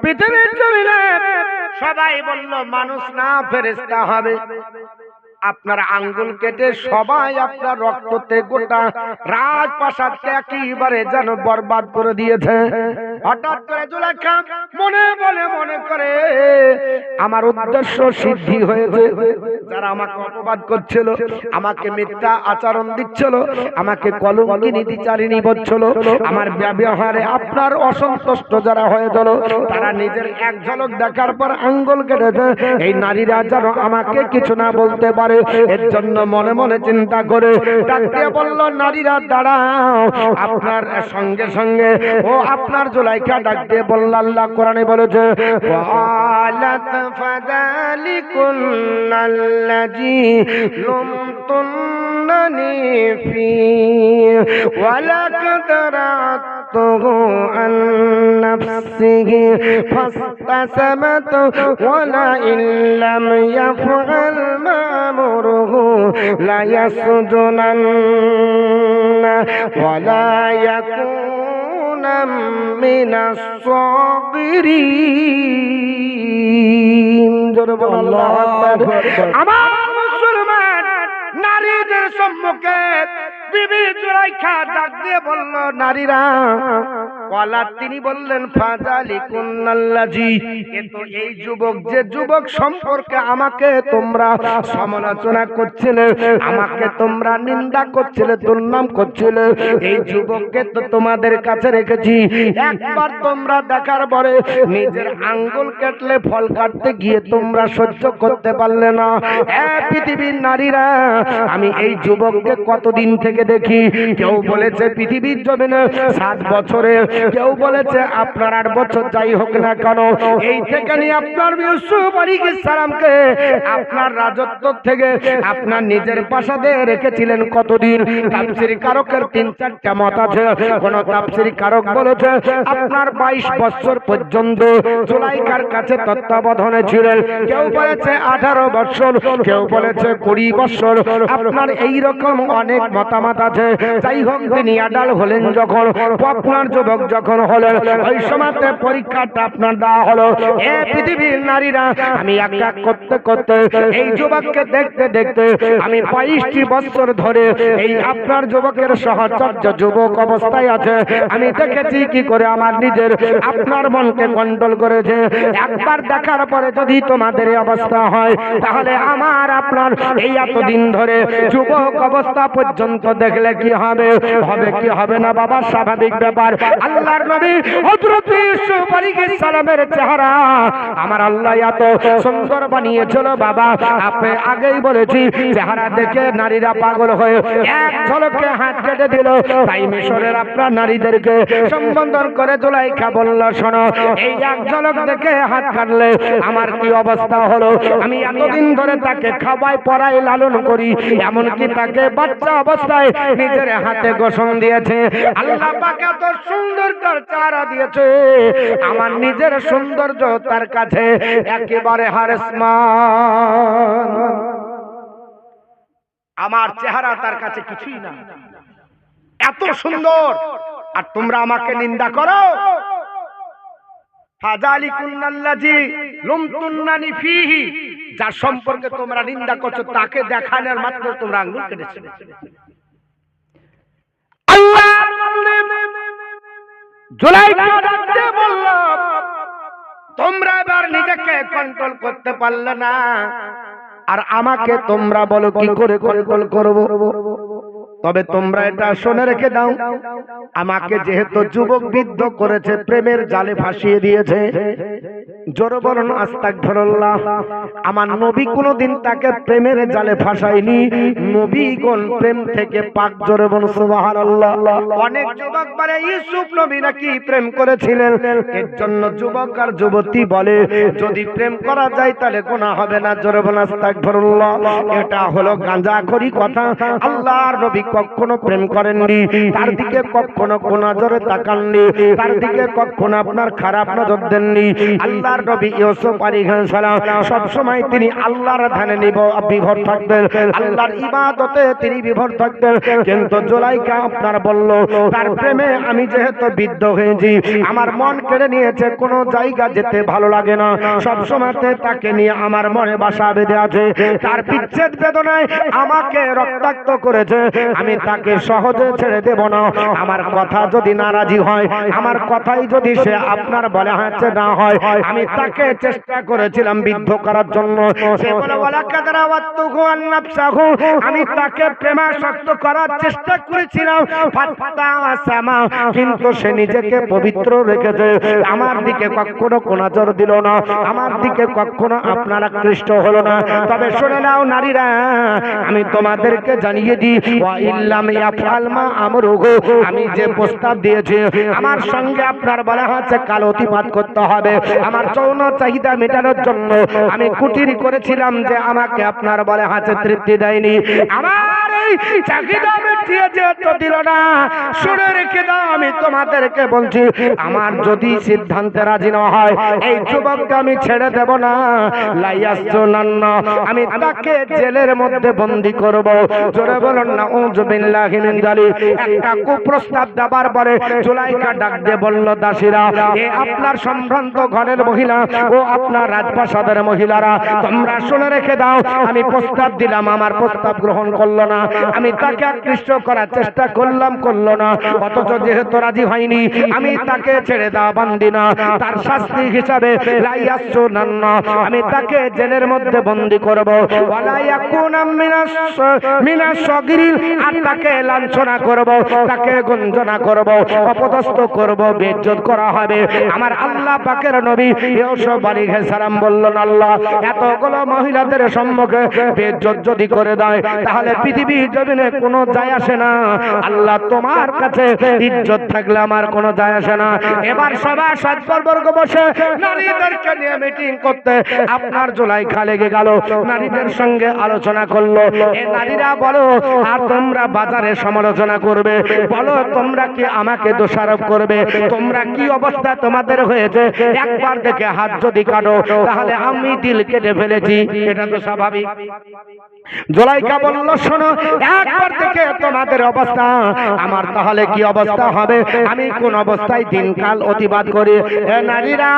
পৃথিবীর জমিনে সবাই বলল মানুষ না ফেরেশতা হবে। আপনার আঙ্গুল কেটে সবাই আপনার রক্ততে গোটা রাজপ্রাসাদকে একেবারে যেন বরবাদ করে দিয়েছে। হঠাৎ করে জুলেখা মনে করে আমার উদ্দেশ্য সিদ্ধি হয়েছে। যারা আমাকে অপবাদ করছিল, আমাকে মিথ্যা আচরণ দিচ্ছিল, আমাকে কলঙ্কিনী দ্বিচারিণী বলছিল, আমার ব্যবহারে আপনার অসন্তুষ্ট যারা হয়ে গেল, তারা নিজের এক ঝলক দেখার পর আঙ্গুল কেটেছে। এই নারীরা যেন আমাকে কিছু না বলতে পারে, এর জন্য মনে মনে চিন্তা করে ডাক দিয়ে বলল, নারীরা দাঁড়াও। আপনার সঙ্গে সঙ্গে ও আপনার জুলাইখা ডাক দিয়ে বলল, আল্লাহ কোরআনে বলেছে, ওয়ালাত ফাযালিকুল্লাযী লুমতুন্নানি ফি ওয়ালাকাদ রা'তুহু আন নাফসিহি ফাস্তাসামাত ওয়ালা ইল্লাম ইয়াফআল মা'মুরুহু লা ইয়াসজুনান্না ওয়ালা ইয়াকুনা মিনাস সাবিরিন। আল্লাহু আকবার। আমার মুসলমান নারীদের সম্মুখে বিবি জুলাইখা ডাক দিয়ে বলল, নারীরা কলা তিনি বললেন, ফাযালিকুল্লাযী, কিন্তু এই যুবক যে যুবক সম্পর্কে আমাকে তোমরা সমালোচনা করছিলে, আমাকে তোমরা নিন্দা করছিলে, দুর্নাম করছিলে, এই যুবককে তো তোমাদের কাছে রেখেছি। একবার তোমরা দেখার পরে নিজের আঙ্গুল কাটলে ফল কাটতে গিয়ে তোমরা সহ্য করতে পারলে না। পৃথিবীর নারীরা, আমি এই যুবককে কতদিন থেকে দেখি। কেউ বলেছে পৃথিবীর জমিনে 7 বছরে, কেউ বলেছে আপনার 8 বছর, যাই হোক না কেন, এই থেকে নিয়ে আপনার ইউসুফ আলাইহিস সালামকে আপনার রাজত্ব থেকে আপনার নিজের প্রাসাদে রেখেছিলেন কতদিন। তাফসীর কারকের 3-4টা মত আছে। কোন তাফসীর কারক বলেছে আপনার 22 বছর পর্যন্ত জুলাইখার কাছে তত্ত্বাবধানে ছিলেন, কেউ বলেছে 18 বছর, কেউ বলেছে 20 বছর। আপনার এই রকম অনেক মতামত আছে। যাই হোক, তিনি আডাল হলেন যখন, আপনার যুবক যখন হলেন, ওই সময়তে পরীক্ষাটা আপনার দেওয়া হলো। পৃথিবীর নারীরা, আমি এক এক করতে করতে এই যুবককে দেখতে দেখতে আমি 22টি বছর ধরে এই আপনার যুবকের সহচর্য যুবক অবস্থায় আছে। আমি দেখেছি কি করে আমার নিজের আপনার মনকে কন্ট্রোল করেছে। একবার দেখার পরে যদি তোমাদের এই অবস্থা হয়, তাহলে আমার আপনার এই এতদিন ধরে যুবক অবস্থা পর্যন্ত দেখলে কি হবে, হবে কি হবে না বাবা, স্বাভাবিক ব্যাপার। আল্লাহর নবী হযরত ইউসুফ আলাইহিস সালামের চেহারা আমার আল্লাহ এত সুন্দর বানিয়েছিল বাবা, আপনি আগেই বলেছি, চেহারা দেখে নারীরা পাগল হয়ে এক ঝলকে হাত কেটে দিল। তাই মিশরের আপনার নারীদেরকে সম্বোধন করে জুলাইখা বলল, শোনো, এই এক ঝলক দেখে হাত কাটলে আমার কি অবস্থা হলো। আমি এতদিন ধরে তাকে খাওয়াই পড়াই লালন করি, এমনকি তাকে বাচ্চা অবস্থায় নিজের হাতে গোসল দিয়েছে। আল্লাহ পাক এত সুন্দর তার চেহারা দিয়েছে, আমার নিজের সৌন্দর্য তার কাছে একেবারে হারেসমান। আমার চেহারা তার কাছে কিছুই না, এত সুন্দর, আর তোমরা আমাকে নিন্দা করো। ফাযালিকুল্লাযী লুমতুন্নানি ফীহি, যার সম্পর্কে তোমরা নিন্দা করছো তাকে দেখানোর মাত্র তোমরা আঙ্গুল কেটেছো। আল্লাহর জুলাইখা ডাকতে বলল, তোমরা এবার নিজেকে কন্ট্রোল করতে পারলে না, আর আমাকে তোমরা বলো কি করে কন্ট্রোল করব। তবে তোমরা এটা শুনে রেখে দাও, আমাকে যেহেতু যুবক বিদ্ধ করেছে, প্রেমের জালে ফাঁসিয়ে দিয়েছে, জোরে বলুন আস্তাগফিরুল্লাহ। আমার নবী কোনদিন তাকে প্রেমের জালে ফাঁসায়নি, নবীগণ প্রেম থেকে পাক, জোরে বলুন সুবহানাল্লাহ। অনেক যুবক বলে ইউসুফ নবী নাকি প্রেম করেছিলেন, এর জন্য যুবক আর যুবতী বলে যদি প্রেম করা যায় তাহলে গুনাহ হবে না, জোরে বলুন আস্তাগফিরুল্লাহ। এটা হলো গাঁজাখড়ি কথা। আল্লাহর নবী কখনো প্রেম করেননি, তার দিকে কখনো কোন নজরে তাকাননি, তার দিকে কখনো আপনার খারাপ নজর দেননি। আল্লাহর আল্লাহর নবী ইউসুফ আলাইহিস সালাম সব সময় তিনি আল্লাহর ধ্যানে বিভোর থাকতেন, আল্লাহর ইবাদতে তিনি বিভোর থাকতেন। কিন্তু জুলাইখা আপনার বলল তার প্রেমে আমি যেহেতু বিদ্ধ হয়েছি, আমার মন কেড়ে নিয়েছে, কোনো জায়গা যেতে ভালো লাগে না, সব সময়তে তাকে নিয়ে আমার মনে বাসা বেঁধে আছে। তার বিচ্ছেদ বেদনায় আমাকে রক্তাক্ত করেছে, আমি তাকে সহজে ছেড়ে দেব না। আমার কথা যদি নারাজি হয়, আমার কথাই যদি সে আপনার বলে হচ্ছে না হয়, আমি তাকে চেষ্টা করেছিলাম বিদ্ধ করার জন্য। সে বলে আমি তাকে প্রেমাসক্ত করার চেষ্টা করেছিলাম, কিন্তু সে নিজেকে পবিত্র রেখেছে, আমার দিকে কখনো কোন নজর দিল না, আমার দিকে কখনো আপনারা আকৃষ্ট হলো না। তবে শুনে নাও নারীরা, আমি তোমাদেরকে জানিয়ে দিই, আমি যে প্রস্তাব দিয়েছি আমার সঙ্গে আপনার বলা হচ্ছে কাল অতিপাত করতে হবে। আমার যৌন চাহিদা মেটানোর জন্য আমি কুটির করেছিলাম যে আমাকে আপনার বলে হাতে তৃপ্তি দেয়নি, আমার এই চাহিদা মিটিয়ে যেতে দিল না। শুনে রেখে দাও, আমি তোমাদেরকে বলছি, আমার যদি সিদ্ধান্তে রাজি না হয় এই যুবককে আমি ছেড়ে দেব না। আমি তাকে জেলের মধ্যে বন্দী করব। জোরে বলুন না উযু বিল্লাহি মিন যালিক। একটা কুপ্রস্তাব দেবার পরে জুলাইখা ডাক দিয়ে বলল, দাসীরা, এ আপনার সম্ভ্রান্ত ঘরের মহিলা ও আপনার রাজপ্রাসাদের মহিলারা, তোমরা শুনে রেখে দাও, আমি প্রস্তাব দিলাম, আমার প্রস্তাব গ্রহণ করলো না। আমি তাকে আকৃষ্ট করার চেষ্টা করলো না, অথচ যেহেতু রাজি হয়নি, আমি তাকে ছেড়ে দেওয়া বান্দি না। তার শাস্তি হিসাবে আমি তাকে জেলের মধ্যে বন্দী করব, আর তাকে লাঞ্ছনা করব, তাকে গঞ্জনা করব, অপদস্থ করব, বেইজ্জত করা হবে। আমার আল্লাহ পাকের নবী ইউসুফ আলাইহিস সালাম বললেন, আল্লাহ এতগুলো মহিলাদের সম্মুখে বেইজ্জত যদি করে দেয় তাহলে পৃথিবীর জমিনে কোনো যায় আসে না। আল্লাহ তোমার কাছে ইজ্জত থাকলে আমার কোনো যায় আসে না। এবার সবাই সৎবর্গ বসে নারীদেরকে নিয়ে মিটিং করতে আপনার জুলাইখা লেগে গেল, নারীদের সঙ্গে আলোচনা করলো। এই নারীরা বলো, আর তোমরা বাজারে সমালোচনা করবে, বলো তোমরা কি আমাকে দোষারোপ করবে, তোমরা কি অবস্থা তোমাদের হয়েছে, একবার দেখে হাত যদি কাটো তাহলে আমি দিল কেটে ফেলেছি, এটা তো স্বাভাবিক। জুলাইখা বলল, শোনো, একবার দেখে তোমাদের অবস্থা আমার তাহলে কি অবস্থা হবে, আমি কোন অবস্থায় দিনকাল অতিবাদ করি। নারীরা,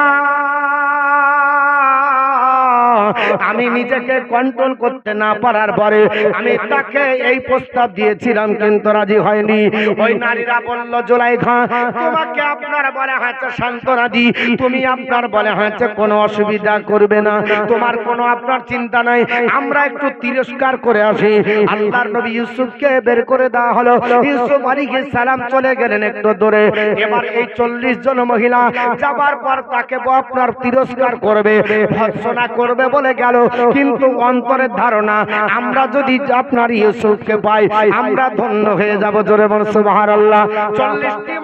আমি নিজেকে কন্ট্রোল করতে না পারার পরে আমি তাকে এই প্রস্তাব দিয়েছিলাম, কিন্তু রাজি হয়নি। ওই নারীরা বলল, জুলাইখা, তোমাকে আপনার বলে হয়েছে সান্ত্বনা দি, তুমি আপনার বলে হয়েছে কোনো অসুবিধা করবে না, তোমার কোনো আপনার চিন্তা নাই, আমরা একটু তিরস্কার করে আসি। আল্লাহর নবী ইউসুফকে বের করে দেওয়া হলো। ইউসুফ আলাইহিস সালাম চলে গেলেন একটু দূরে। এবার এই 40 জন মহিলা যাবার পর তাকে আপনার তিরস্কার করবে, ভর্ৎসনা করবে বলে গেল, কিন্তু অন্তরের ধারণা আমরা যদি আপনার ইউসুফকে পাই আমরা ধন্য হয়ে যাব। জোরে বল সুবহানাল্লাহ। 40টি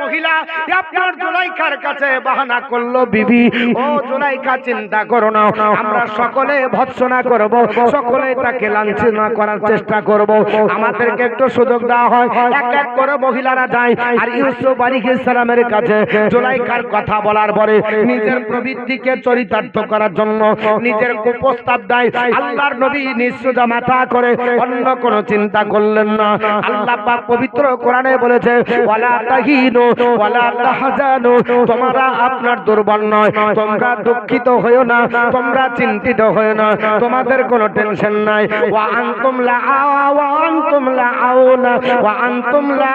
মহিলা আপনার জুলাইখার কাছে বাহানা করলো, বিবি ও জুলাইখা চিন্তা করো না, আমরা সকলে ভর্ৎসনা করব, সকলে তাকে লাঞ্ছনা করার চেষ্টা করব, আমাদেরকে একটু সুযোগ দেওয়া হয়। এক এক করে মহিলারা যায় আর ইউসুফ আলাইহিস সালামের কাছে জুলাইখার কথা বলার পরে নিজের প্রবৃত্তিকে চরিতার্থ করার জন্য নিজের প্রস্তাব দেয়। আল্লাহর নবী নিঃসুজা মাথা করে অন্য কোনো চিন্তা করলেন না। আল্লাহ পাক পবিত্র কোরআনে বলেছে, ওয়ালা তাহিনু ওয়ালা তাহজানু, তোমরা আপনার দুর্বল নয়, তোমরা দুঃখিত হয়ো না, তোমরা চিন্তিত হয়ো না, তোমাদের কোনো টেনশন নাই। ওয়া আনতুম লা আউনা ওয়া আনতুম লা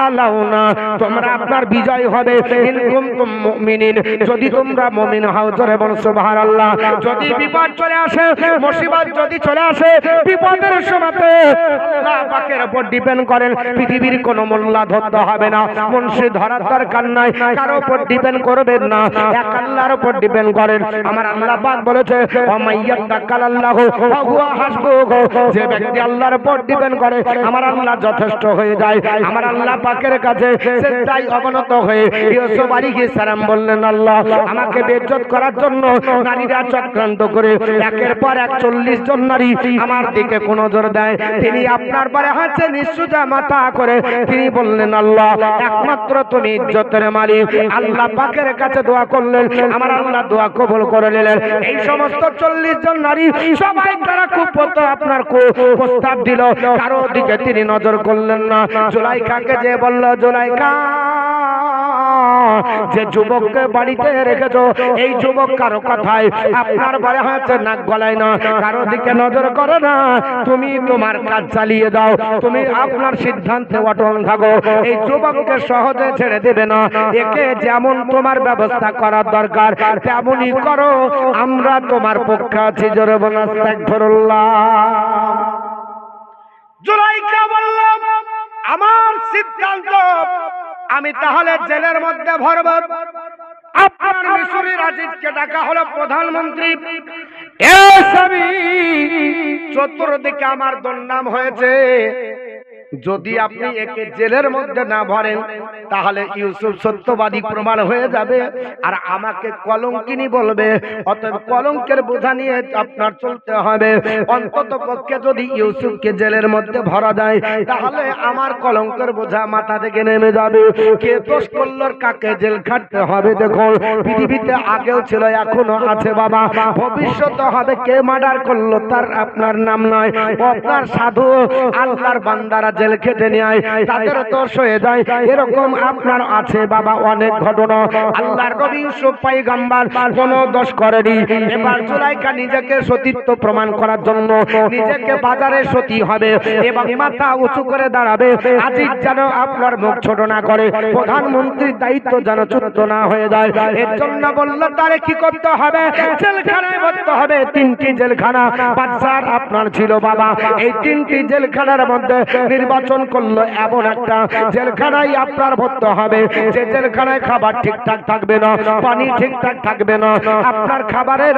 আলাউনা, তোমরা আপনার বিজয় হবে ইন কুনতুম মুমিনিন, যদি তোমরা মুমিন হও। জোরে বল সুবহানাল্লাহ। যদি বিপদ চলে আসে, মুসিবত যদি চলে আসে, বিপদের সময়তে আল্লাহ পাকের উপর ডিপেন্ড করেন, পৃথিবীর কোনো মোল্লা ধরতে হবে না, মুন্সি ধরার দরকার নাই, কারো উপর ডিপেন্ড করবেন না, এক আল্লাহর উপর ডিপেন্ড করেন। আমার আল্লাহ পাক বলেছে, ওয়া মাইয়াতাকাল্লাহু ফাহুয়া হাসবুহু, যে ব্যক্তি আল্লাহর উপর ডিপেন্ড করে আমার আল্লাহ যথেষ্ট হয়ে যায়। আমার আল্লাহ পাকের কাছে সেটাই অবনত হয়ে ইউসুফ আলাইহিস সালাম বললেন, আল্লাহ আমাকে বেইজ্জত করার জন্য নারী নারীরা চক্রান্ত করে একের পর এক 40 জন নারী আমার দিকে কোন নজর দেয়। তিনি আপনার পরে হাতে নিঃসুজা মাথা করে তিনি বললেন, আল্লাহ একমাত্র তুমি ইজ্জতের মালিক। আল্লাহ পাকের কাছে দোয়া করলেন, আমার আল্লাহ দোয়া কবুল করে নিলেন। এই সমস্ত 40 জন নারী সবাই তারা খুব আপনার প্রস্তাব দিল, কারো দিকে তিনি নজর করলেন না। জুলাইখাকে যে বলল, জুলাইখা যে যুবককে বাড়িতে রেখেছো, এই যুবক কারো কথায় আপনার বারে হচ্ছে নাক গলায় না, কারো দিকে নজর করো না, তুমি তোমার কাজ চালিয়ে দাও, তুমি আপনার সিদ্ধান্তে অটল থাকো। এই যুবককে সহজে ছেড়ে দেবে না, একে যেমন তোমার ব্যবস্থা করার দরকার তেমনই করো, আমরা তোমার পক্ষে আছি। জোরে বলুন আস্তাগফিরুল্লাহ। জুলাইখা বলল, আমার সিদ্ধান্ত, আমি তাহলে জেলের মধ্যে ভরব। আপনার মিশরের আজিজকে ডাকা হলো প্রধানমন্ত্রী। চতুর্দিকে আমার দুর্নাম হয়েছে, যদি আপনি একে জেলের মধ্যে না ভরেন তাহলে ইউসুফ সত্যবাদী প্রমাণ হয়ে যাবে আর আমাকে কলঙ্কিনী বলবে। অতএব কলঙ্কের বোঝা নিয়ে আপনার চলতে হবে। অন্তত পক্ষে যদি ইউসুফকে জেলের মধ্যে ভরা যায় তাহলে আমার কলঙ্কের বোঝা মাথা থেকে নেমে যাবে। কে দোষ করলো, কাকে জেল খাটতে হবে। দেখুন, পৃথিবীতে আগেও ছিল, এখনো আছে বাবা, ভবিষ্যতে হবে। কে মার্ডার করলো তার আপনার নাম নয়, আপনার সাধু আল্লাহর বান্দারা জেল খেটে নেয়, তাদের দোষ হয়ে যায়। এরকম আপনার আছে বাবা অনেক ঘটনা। আল্লাহর নবী ইউসুফ পয়গম্বর কোনো দোষ করেনি। এবার জুলাইখা নিজেকে সতীত্ব প্রমাণ করার জন্য নিজেকে বাজারে সতী হবে এবং মাথা উঁচু করে দাঁড়াবে। আজিজ যেন আপনার মুখ ছোট না করে, প্রধানমন্ত্রীর দায়িত্ব যেন চ্যুত না হয়ে যায়। এর জন্য বলল তারে কি করতে হবে, জেলখানায় ভরতে হবে। 3টি জেলখানা বাদশার আপনার ছিল বাবা। এই 3টি জেলখানার মধ্যে নির্বাচন করলো এমন একটা জেলখানায় আপনার ভরতে হবে যে জেলখানায় খাবার ঠিকঠাক থাকবে না, পানি ঠিকঠাক থাকবে না, আপনার খাবারের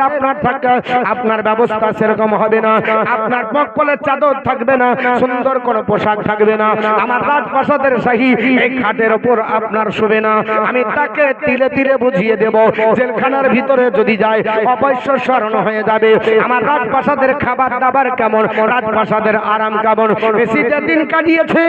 আপনার ব্যবস্থা সেরকম হবে না, আপনার মক্কলের চাদর থাকবে না, সুন্দর কোনো পোশাক থাকবে না, আমার রাজপ্রাসাদের শাহী এই খাটের ওপর আপনার শোবে না। আমি তাকে তিলে তিলে বুঝিয়ে দেব, জেলখানার ভিতরে যদি যায় অবশ্য স্মরণ হয়ে যাবে আমার রাজপ্রাসাদের খাবার দাবার কেমন, রাজপ্রাসাদের আরাম কেমন। বেশিটা দিন কাটিয়েছে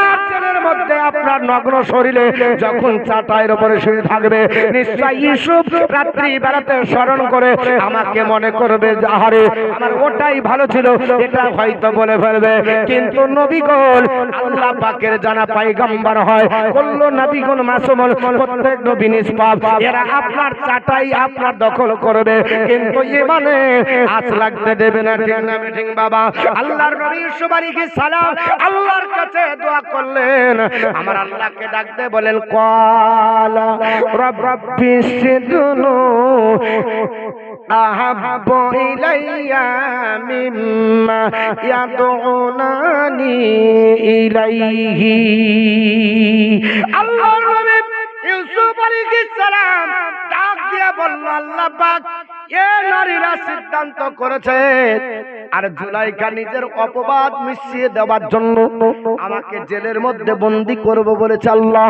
আর জেলের মধ্যে আপনার নগ্ন শরীরে যখন চাটাইয়ের উপরে শুয়ে থাকবে, নিশ্চয়ই ইউসুফ রাত্রি বেলাতে স্মরণ করে আমাকে মনে করবে, আহারে আমার ওটাই ভালো ছিল, এটা হয়তো বলে ফেলবে। কিন্তু নবীগণ আল্লাহ পাকের জানা পয়গম্বর হয়, কুল্লু নবীগণ মাসুমুন, প্রত্যেক নবী নিষ্পাপ। এরা আপনার চাটাই আপনার দখল করবে কিন্তু ইমানে আঁচ লাগতে দেবে না। ঠিক না ঠিক বাবা? আল্লাহর নবী ইউসুফ আলাইহিস সালাম আল্লাহর কাছে দোয়া করলেন, আমার আল্লাহকে ডাকতে বলেন, ক্বালা রাব্বিস সিজনু আহাব্বু ইলাইয়া মিম্মা ইয়াদউনানি ইলাইহি। আল্লাহর নবী ইউসুফ আলাইহিস সালাম ডাক দিয়ে বলল, আল্লাহ পাক এ নারীরা সিদ্ধান্ত করেছে আর জুলাইখা নিজের অপবাদ মিশিয়ে দেওয়ার জন্য আমাকে জেলের মধ্যে বন্দী করব বলেছে। আল্লাহ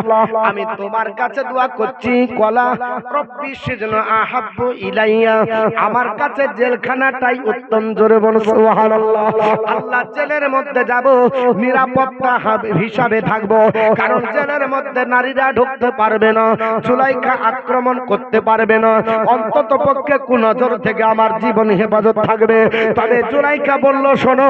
আমি তোমার কাছে দোয়া করছি, কলা রব্বি সিজনু আহাব্বু ইলাইয়া, আমার কাছে জেলখানাটাই উত্তম। জোরে বল সুবহানাল্লাহ। আল্লাহ জেলের মধ্যে যাব, নিরাপত্তা হিসাবে থাকব, কারণ জেলের মধ্যে নারীরা ঢুকতে পারবে না, জুলাইখা আক্রমণ করতে পারবে না, অন্তত পক্ষে কুনজর থেকে আমার জীবন হেফাজত থাকবে। তবে জুলাইখা বলল, শোনো,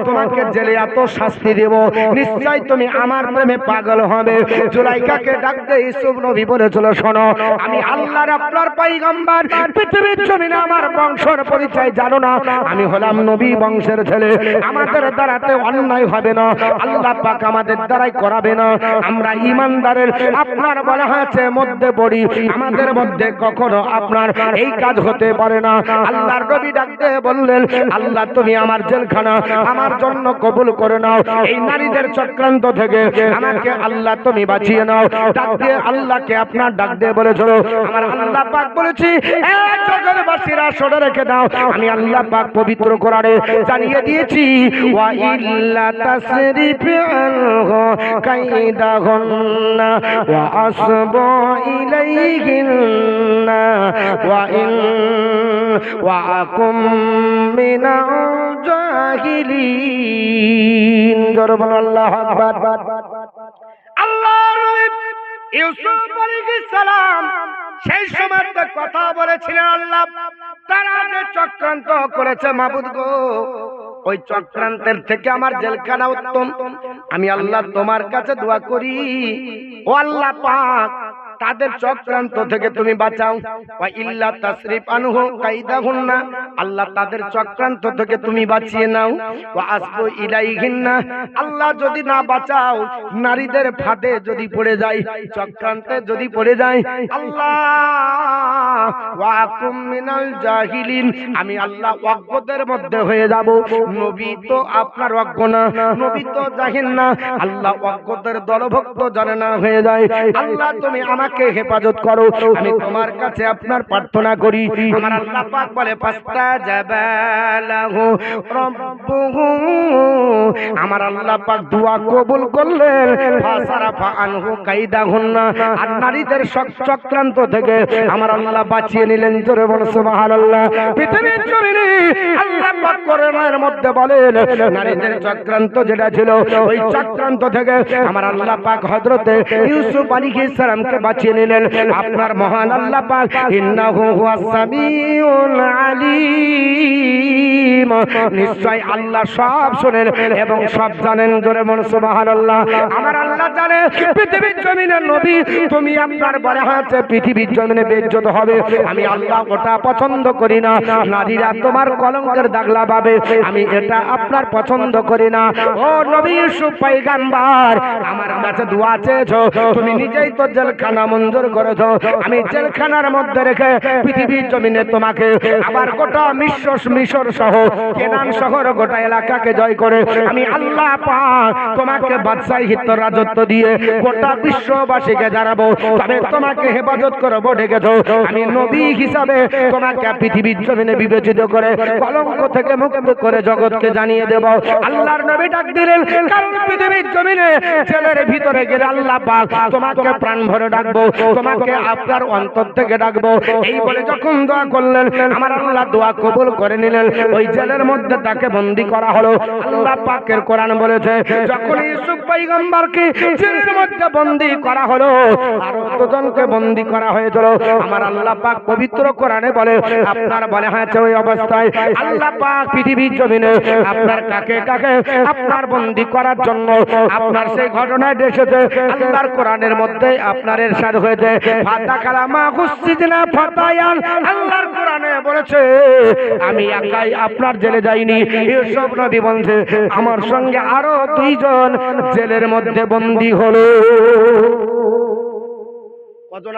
তোমাকে জেলে এত শাস্তি দেব, নিশ্চয় তুমি আমার প্রেমে পাগল হবে। জুলাইখাকে ডাকতে ইউসুফ নবী বলেছিল, শোনো, আমি আল্লাহর আপনার পয়গম্বর, পৃথিবীর জমিনে আমার বংশের পরিচয় জানো না, আমি হলাম নবী বংশের ছেলে, আমাদের দ্বারাতে অন্যায় হবে না, আল্লাহ পাক আমাদের দ্বারাই করাবে না, আমরা ঈমানদারের আপনার বলা হয়েছে মধ্যে পড়ি, আমাদের মধ্যে কখনো আপনার এই কাজ হতে পারে না। আল্লাহর নবী ডাকতে বললেন, আল্লাহ তুমি আমার জেলখানা আমার জন্য কবুল করে নাও, এই নারীদের চক্রান্ত থেকে আমাকে আল্লাহ তুমি বাঁচিয়ে নাও। ডাক দিয়ে আল্লাহকে আপনার ডাক দিয়ে বলেছিল, আমার আল্লাহ পাক বলেছি, এক জগৎবাসীরা শুনে রেখে দাও, আমি আল্লাহ পাক পবিত্র কোরআনে জানিয়ে দিয়েছি, ওয়া ইল্লা তাসরিফি আনহু কাইদাহুন্না ওয়া আসবু ইলাইহিন্না ওয়া ওয়া আকুম মিনাল জাহিলিন। জোরে আল্লাহু আকবার। আল্লাহর নবী ইউসুফ আলাইহিস সালাম সেই সময় কথা বলেছিলেন, আল্লাহ তারা যে চক্রান্ত করেছে মাবুদ গো, ওই চক্রান্তের থেকে আমার জেলখানা উত্তম। আমি আল্লাহ তোমার কাছে দোয়া করি, ও আল্লাহ পাক তাদের চক্রান্ত থেকে তুমি বাঁচাও। ওয়া ইল্লা তাসরিফ আনহু কাইদাহুন্না, আল্লাহ তাদের চক্রান্ত থেকে তুমি বাঁচিয়ে নাও। ওয়া আসবু ইলাইহিন্না, আল্লাহ যদি না বাঁচাও, নারীদের ফাঁদে যদি পড়ে যায়, চক্রান্তে যদি পড়ে যায়, আল্লাহ ওয়া আকুম মিনাল জাহিলিন, আমি আল্লাহ অজ্ঞদের মধ্যে হয়ে যাব। নবী তো আপনার অজ্ঞ না, নবী তো জাহিল না, আল্লাহ অজ্ঞদের দলভুক্ত জানে না হয়ে যায়। আল্লাহ তুমি আমাকে হেফাজত করো, আমি তোমার কাছে আপনার প্রার্থনা করি। আমার আল্লাহ পাক বলে ফাস্তাজাবা লাহু রাব্বুহু, আমার আল্লাহ পাক দোয়া কবুল করলেন। ফাসারাফা আনহু কাইদাহুন্না, আর নারীদের চক্রান্ত থেকে আমার আল্লাহ বাঁচিয়ে নিলেন। জোরে বল সুবহানাল্লাহ। পৃথিবীর জমিনে আল্লাহ পাক কোরআনের মধ্যে বলেন নারীদের চক্রান্ত যেটা ছিল, ওই চক্রান্ত থেকে আমার আল্লাহ পাক হযরতে ইউসুফ আলাইহিস সালামকে বাঁচিয়ে নিলেন। আপনার মহান আল্লাহ পাক ইন্নাহু হুয়াস সামিউল আলিম, নিশ্চয় আল্লাহ সব শুনেন এবং সব জানেন। জোরে বল সুবহানাল্লাহ। আমার আল্লাহ জানে পৃথিবীর জমিনে নবী তুমি আপনার বলা হয়েছে পৃথিবীর জমিনে বেইজ্জত হবে, আমি আল্লাহ ওটা পছন্দ করি না। নারীরা তোমার কলঙ্কের দাগ লাগাবে, আমি এটা আপনার পছন্দ করি না। ও নবী ইউসুফ পয়গম্বর, আমার কাছে দোয়া চেয়েছো, তুমি নিজেই তো জেলখানা মঞ্জুর করেছো। আমি জেলখানার মধ্যে রেখে পৃথিবীর জমিনে তোমাকে আবার গোটা মিশর সহ কেনান শহর গোটা এলাকাকে জয় করে আমি আল্লাহ পাক তোমাকে বাদশাহিত্ব রাজত্ব দিয়ে গোটা বিশ্ববাসীকে জানাবো, তবে তোমাকে হেফাজত করবো। ডেকেছো আমি নবী হিসাবে তোমাকে পৃথিবীর জমিনে বিবেচিত করে কলঙ্ক থেকে মুক্ত করে জগৎকে জানিয়ে দেব। আল্লাহর নবী ডাক দিলেন, কারণ পৃথিবীর জমিনে জেলের ভিতরে গেলে আল্লাহ পাক তোমাকে প্রাণ ভরে ডাকবো, তোমাকে আপনার অন্তর থেকে ডাকবো। এই বলে যখন দোয়া করলেন, আমার আল্লাহ দোয়া কবুল করে নিলেন। ওই জেলের মধ্যে তাকে বন্দী করা হলো। আল্লাহ পাকের কোরআন বলেছে, যখন ইউসুফ পয়গম্বরকে জেলের মধ্যে বন্দী করা হলো, আরো দুজনকে বন্দী করা হয়েছিল। আমার আল্লাহ পাক পবিত্র কোরআনে বলে, আপনার বলে হয়েছে ওই অবস্থায় আল্লাহ পাক পৃথিবীর জমিনে আপনার কাকে কাকে আপনার বন্দী করার জন্য আপনার সেই ঘটনায় এসেছে। আল্লাহর কোরআনের মধ্যে আপনার ইরশাদ হয়েছে, ফাতাকালা মা গুসিদনা ফাতায়ান, আল্লাহর কোরআনে বলেছে আমি একাই আপনার জেলে যাইনি। ইউসুফ নবী বলছে আমার সঙ্গে আরো দুইজন জেলের মধ্যে বন্দী হলো। কজন?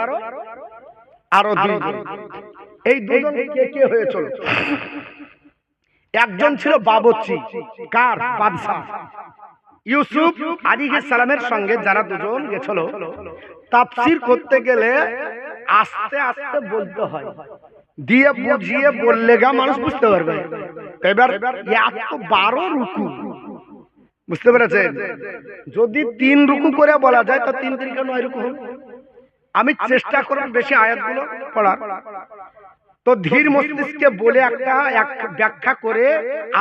আরো দুইজন। এই দুজন কে কে হয়েছিল? একজন ছিল বাবুর্চি, কার? বাদশা। ইউসুফ আলাইহিস সালামের সঙ্গে যারা দুজন গেছিল, তাফসীর করতে গেলে আস্তে আস্তে বলতে হয়, দিয়ে বুঝিয়ে বললে গা মানুষ বুঝতে পারবে। এবার এত 12 রুকু, বুঝতে পেরেছেন? যদি 3 রুকু করে বলা যায় তো 3 3 9 রুকু হবে। আমি চেষ্টা করব বেশি আয়াতগুলো পড়ার। তো ধীর মস্তিষ্কে বলে একটা ব্যাখ্যা করে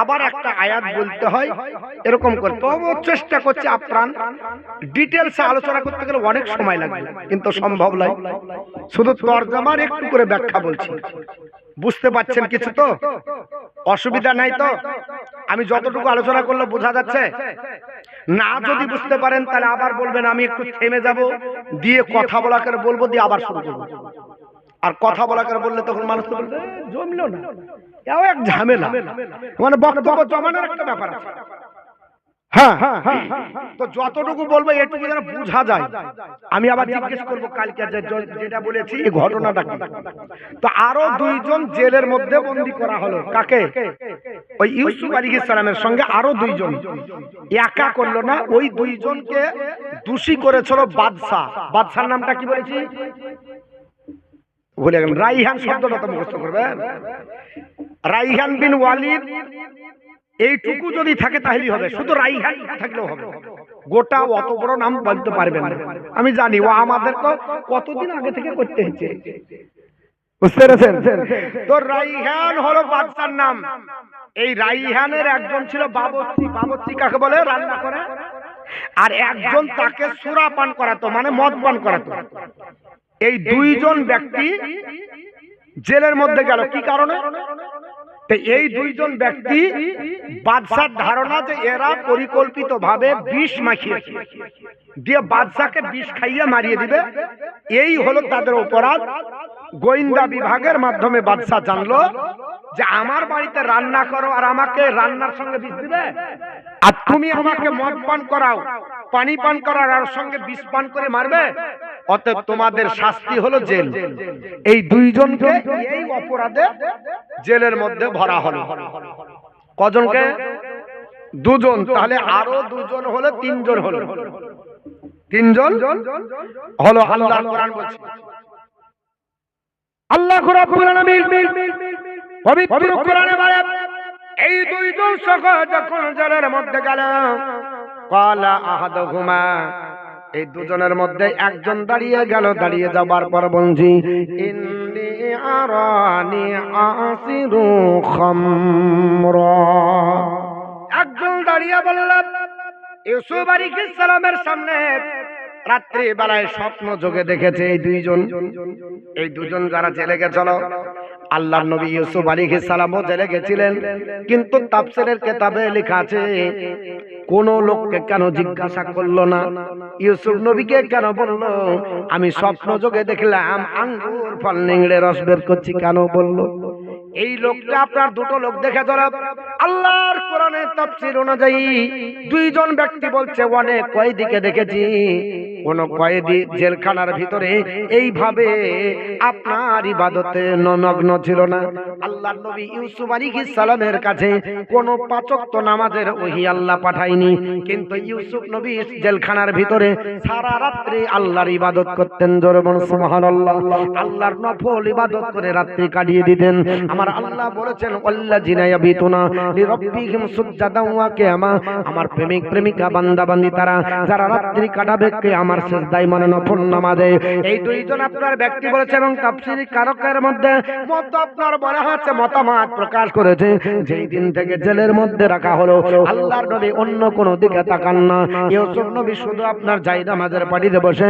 আবার একটা আয়াত বলতে হয়, এরকম করে। তবু চেষ্টা করছি আপ্রাণ। ডিটেলসে আলোচনা করতে গেলে অনেক সময় লাগবে, কিন্তু সম্ভব নয়। শুধু তরজমার একটু করে ব্যাখ্যা বলছি। বুঝতে পারছেন কিছু? তো অসুবিধা নাই তো? আমি যতটুকু আলোচনা করলে বোঝা যাচ্ছে না? যদি বুঝতে পারেন তাহলে আবার বলবেন, আমি একটু থেমে যাব, দিয়ে কথা বলা করে বলবো, দিয়ে আবার শুরু করবো। আর কথা বলা করে বললে তখন মানুষ তো বলবে জমলো না, এও এক ঝামেলা, মানে বক্তব্য জমানোর একটা ব্যাপার আছে। হ্যাঁ, তো যতটুকু বলবো এটুকু যেন বোঝা যায়। আমি আবার জিজ্ঞেস করবো কালকে যেটা বলেছি এই ঘটনাটা কি। তো আরো দুইজন জেলের মধ্যে বন্দী করা হলো। কাকে? ওই ইউসুফ আলাইহিস সালামের সঙ্গে আরো দুইজন। একা করলো না, ওই দুইজনকে দোষী করেছিল বাদশা। বাদশার নামটা কি বলেছি? ভুলে গেলেন। রাইহান শব্দটা তো মুখস্থ করবেন। রাইহান বিন ওয়ালিদ, এইটুকু যদি থাকে তাহলেই হবে। শুধু রাইহান থাকলেও হবে, গোটা অত বড় নাম বলতে পারবেন না। আমি জানি ও আমাদের কতদিন আগে থেকে করতে হচ্ছে। বুঝতে পেরেছেন? তো রাইহান হলো বাদশার নাম। এই রাইহানের একজন ছিল বাবুর্চি। বাবুর্চি কাকে বলে? রান্না করে। আর একজন তাকে সুরা পান করাতো, মানে মদ পান করাতো। এই দুইজন ব্যক্তি জেলের মধ্যে গেল কি কারণে? এই দুইজন ব্যক্তি বাদশার ধারণা যে এরা পরিকল্পিত ভাবে বিষ মাখিয়েছে, দিয়ে বাদশাকে বিষ খাইয়ে মারিয়ে দিবে, এই হলো তাদের অপরাধ। গোয়েন্দা বিভাগের মাধ্যমে বাদশা জানলো যে আমার বাড়িতে রান্না করো আর আমাকে রান্নার সঙ্গে বিষ দিবে, আর তুমি আমাকে মদ পান করাও, পানি পান করার আর সঙ্গে বিষ পান করে মারবে, অতএব তোমাদের শাস্তি হলো জেল। এই দুইজনকে এই অপরাধে জেলের মধ্যে ভরা হলো। কজনকে? দুজন। তাহলে আরো দুজন হলো তিনজন হলো। তিনজন হলো। আল্লাহর কোরআন বলছে, আল্লাহ রাব্বুল আলামিন পবিত্র কোরআনে বলে, এই দুইজন যখন জেলের মধ্যে গেল, ক্বালা আহাদুহুমা, এই দুজনের মধ্যে একজন দাঁড়িয়ে গেল। দাঁড়িয়ে যাবার পর বলছি, ইন্নী আরানি আসিরু খামরা। একজন দাঁড়িয়ে বলল, ইউসুফ আলাইহিস সালামের সামনে রাত্রি বেলায় স্বপ্ন যোগে দেখেছে এই দুজন যারা জেলে গেছিল। আল্লাহর নবী ইউসুফ আলাইহিস সালামও জেলে গেছিলেন, কিন্তু তাফসীরের কিতাবে লেখা আছে কোন লোককে কেন জিজ্ঞাসা করলো না, ইউসুফ নবীকে কেন বললো আমি স্বপ্ন যোগে দেখলাম আঙ্গুর ফল নিংড়ে রস বের করছি, কেন বললো? এই লোকটা আপনার দুটো লোক দেখে ধরা। আল্লাহর কোরআনে তাফসীর অনুযায়ী দুইজন ব্যক্তি বলছে অনেক কয়েদিকে দেখেছি, কোন কয়েদি জেলখানার ভিতরে এইভাবে আপনার ইবাদতে নমগ্ন ছিল না। আল্লাহর নবী ইউসুফ আলাইহিস সালামের কাছে কোন পাঁচ ওয়াক্ত নামাজের ওহী আল্লাহ পাঠায়নি, কিন্তু ইউসুফ নবী জেলখানার ভিতরে সারা রাত্রি আল্লাহর ইবাদত করতেন। জোরে বলুন সুবহানাল্লাহ। আল্লাহর নফল ইবাদত করে রাত্রি কাটিয়ে দিতেন। আমার আল্লাহ বলেছেন, ওয়াল্লাযিনা ইয়াবিতুনা লিরাব্বিহিম সুজদান ওয়া কিয়ামা, আমার প্রেমিক প্রেমিকা বান্দা বান্দি তারা যারা রাত্রি কাটাবে কে আমার সিজদায়, মানে নফল নামাজে। এই দুইজন আপনার ব্যক্তি বলেছে, এবং তাফসীর কারকের মধ্যে মত আপনার বলা হচ্ছে মতামত প্রকাশ করেছে, যেই দিন থেকে জেলের মধ্যে রাখা হলো আল্লাহর নবী অন্য কোন দিকে তাকান না। ইউসুফ নবী শুধু আপনার জায়নামাজের পাটিতে বসে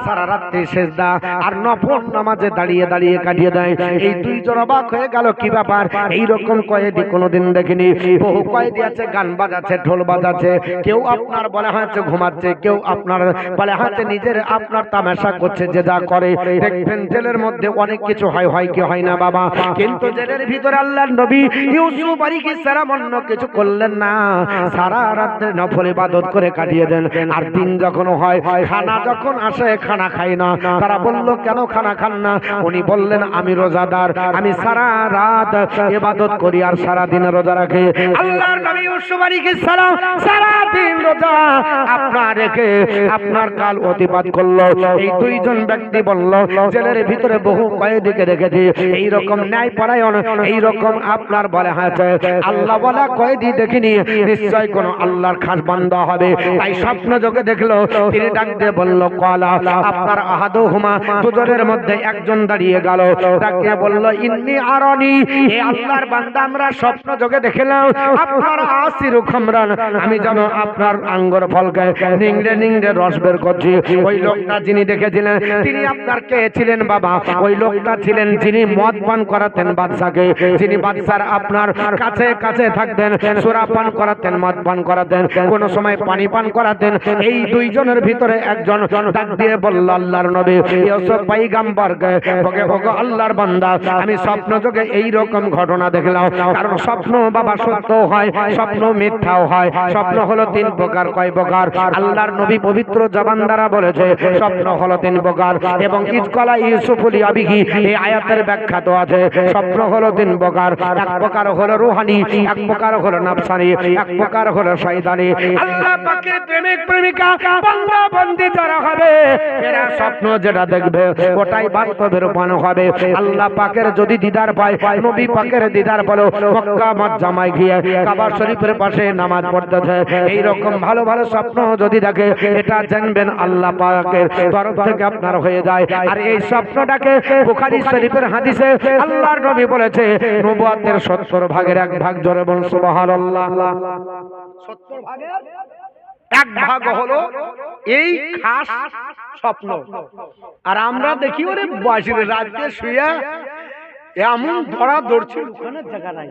সারা রাত্রি সিজদা আর নফল নামাজে দাঁড়িয়ে দাঁড়িয়ে কাটিয়ে দেয়। এই দুইজন অবাক হয়ে গেল, কি ব্যাপার, এইরকম কয়েদি কোনোদিন দেখিনি। বহু কয়েদি আছে গান বাজাচ্ছে, ঢোল বাজাচ্ছে, কেউ আপনার বলা হচ্ছে ঘুমাচ্ছে, কেউ আপনার বলা হচ্ছে নিজের আপনার তামাশা করছে, যে যা করে। দেখবেন জেলের মধ্যে অনেক কিছু হয় কি হয় না বাবা, কিন্তু জেলের ভিতরে আল্লাহর নবী ইউসুফ আলাইহিস সালাম অন্য কিছু করলেন না, সারা রাত নফল ইবাদত করে কাটিয়ে দেন। আর দিন যখন হয়, খানা যখন আসে, খানা খাই না। তারা বলল, কেন খানা খান না? উনি বললেন, আমি রোজাদার, আমি সারা রাত ইবাদত করি আর সারা দিন রোজা রাখি। আল্লাহর নবী ইউসুফ আলাইহিস সালাম সারা দিন রোজা আপনার রেখে আপনার কাল অতিবাদ করলো। এই দুইজন ব্যক্তি বলল, জেলের ভিতরে বহু কয়েদিকে দেখেছি এইরকম ন্যায় পরায়ণ, এইরকম আপনার বলা হয়েছে আল্লাহ বলা কয়েদি দেখিনি, নিশ্চয় কোন আল্লাহর খাস বান্দা হবে। তাই স্বপ্ন যোগে দেখলো। তিনি ডাক দিয়ে বলল, ক্বালা আপনার আহাদুহুমা, দুজনের মধ্যে একজন দাঁড়িয়ে গেল, ডাকিয়ে বলল, ইন্নী আরানি, হে আল্লাহর বান্দা, আমরা স্বপ্ন যোগে দেখলাম আপনার আসিরু খামরান, আমি যেন আপনার আঙ্গুর ফলকে নিংড়ে নিংড়ে রস বের করছি। ওই লোকটা যিনি দেখেছিলেন তিনি আপনার কে ছিলেন বাবা? ওই লোকটা ছিলেন যিনি মদ পান করাতেন বাদশাকে, যিনি বাদশার আপনার কাছে কাছে থাকতেন, সুরা পান করাতেন, মদ পান করাতেন, কোন সময় পানি পান করাতেন। এই দুইজনের ভিতরে একজন ডাক দিয়ে বলল, আল্লাহর নবী ইউসুফ পয়গম্বরকে, ওগো আল্লাহর বান্দা, আমি স্বপ্ন যোগে এই রকম ঘটনা দেখলাম। কারণ স্বপ্ন বাবা সত্য হয়, স্বপ্ন মিথ্যাও হয়। স্বপ্ন হলো তিন প্রকার। কয় প্রকার? আল্লাহর নবী পবিত্র জবান দ্বারা বলেছে স্বপ্ন হলো তিন প্রকার, এবং ইজকালা ইউসুফুল আবিহি, এই আয়াতের ব্যাখ্যা তো আছে। স্বপ্ন হলো তিন প্রকার, এক প্রকার হলো রূহানি, এক প্রকার হলো নাফসানি, এক প্রকার হলো শয়তানি। আল্লাহ পাকের প্রেমিক প্রেমিকা বান্দা বান্দি যারা হবে, এরা স্বপ্ন যেটা দেখবে ওটাই বাস্তবে রূপায়ণ হবে। আল্লাহ পাকের যদি দিদার পায়, নবী পাকের দিদার বলো, মক্কা মজ্জামায় গিয়ে কাবা শরীফের পাশে নামাজ পড়তেছে, এই রকম ভালো ভালো স্বপ্ন যদি দেখে, এটা যেন জানবেন আল্লাহ পাকের তরফ থেকে আপনার হয়ে যায়। আর এই স্বপ্নটাকে বুখারী শরীফের হাদিসে আল্লাহর নবী বলেছে নবুয়তের 70 ভাগের 1 ভাগ, জোরে বলুন সুবহানাল্লাহ। 70 ভাগের 1 ভাগ হলো এই খাস স্বপ্ন। আর আমরা দেখি ওরে বাসির রাতে শুয়ে এমন ধরা দৌড়ছে ওখানে জায়গা নাই,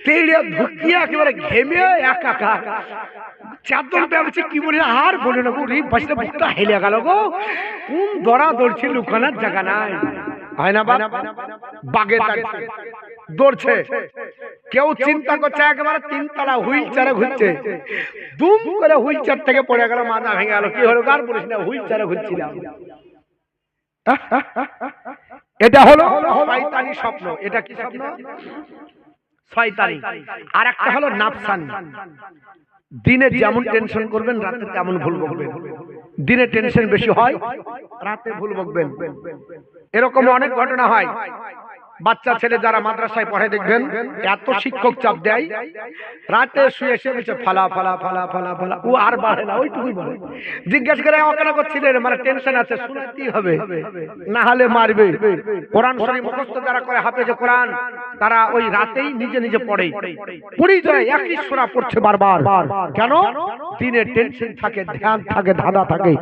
তেড়ে ধুকিয়ে একেবারে ঘেমে একাকার চাদর ব্যবসা কি বলে আর বলে না গো, বাসটা বুকটা হেলে গেল গো, কোন ধরা দৌড়ছে লুকানোর জায়গা নাই। হয় না বাগে দৌড়ছে, কেউ চিন্তা করছে একেবারে 3 তলা হুইল চেয়ারে ঘুরছে, দুম করে হুইল চেয়ার থেকে পড়ে গেল, মাথা ভেঙে গেল। কি হলো কার বলিস না, হুইল চেয়ারে ঘুরছিলাম। এটা হলো শয়তানি স্বপ্ন। এটা কি স্বপ্ন? শয়তানি। আর একটা হলো নাফসানি। দিনে যেমন টেনশন করবেন রাতে তেমন ভুল বকবেন। দিনে টেনশন বেশি হয়, রাতে ভুল বকবেন। এরকম অনেক ঘটনা হয়। বাচ্চা ছেলে যারা মাদ্রাসায় পড়ে দেখবেন এত শিক্ষক চাপ দেয়, রাতে শুয়ে শুয়ে বলছে ফালা ফালা ফালা ফালা ফালা, ও আর বাড়ে না, ওইটুকুই বলে। জিজ্ঞেস করে কেন করছিলেন, মানে টেনশন আছে, শোনাতেই হবে, না হলে মারবে। কোরআন শরীফ মুখস্থ যারা করে হাফেজে কোরআন, তারা ওই রাতেই নিজে নিজে পড়ে, পড়ি যায় একই সূরা পড়ছে বারবার। কেন? দিনে টেনশন থাকে, ধ্যান থাকে, ধাঁধা থাকে।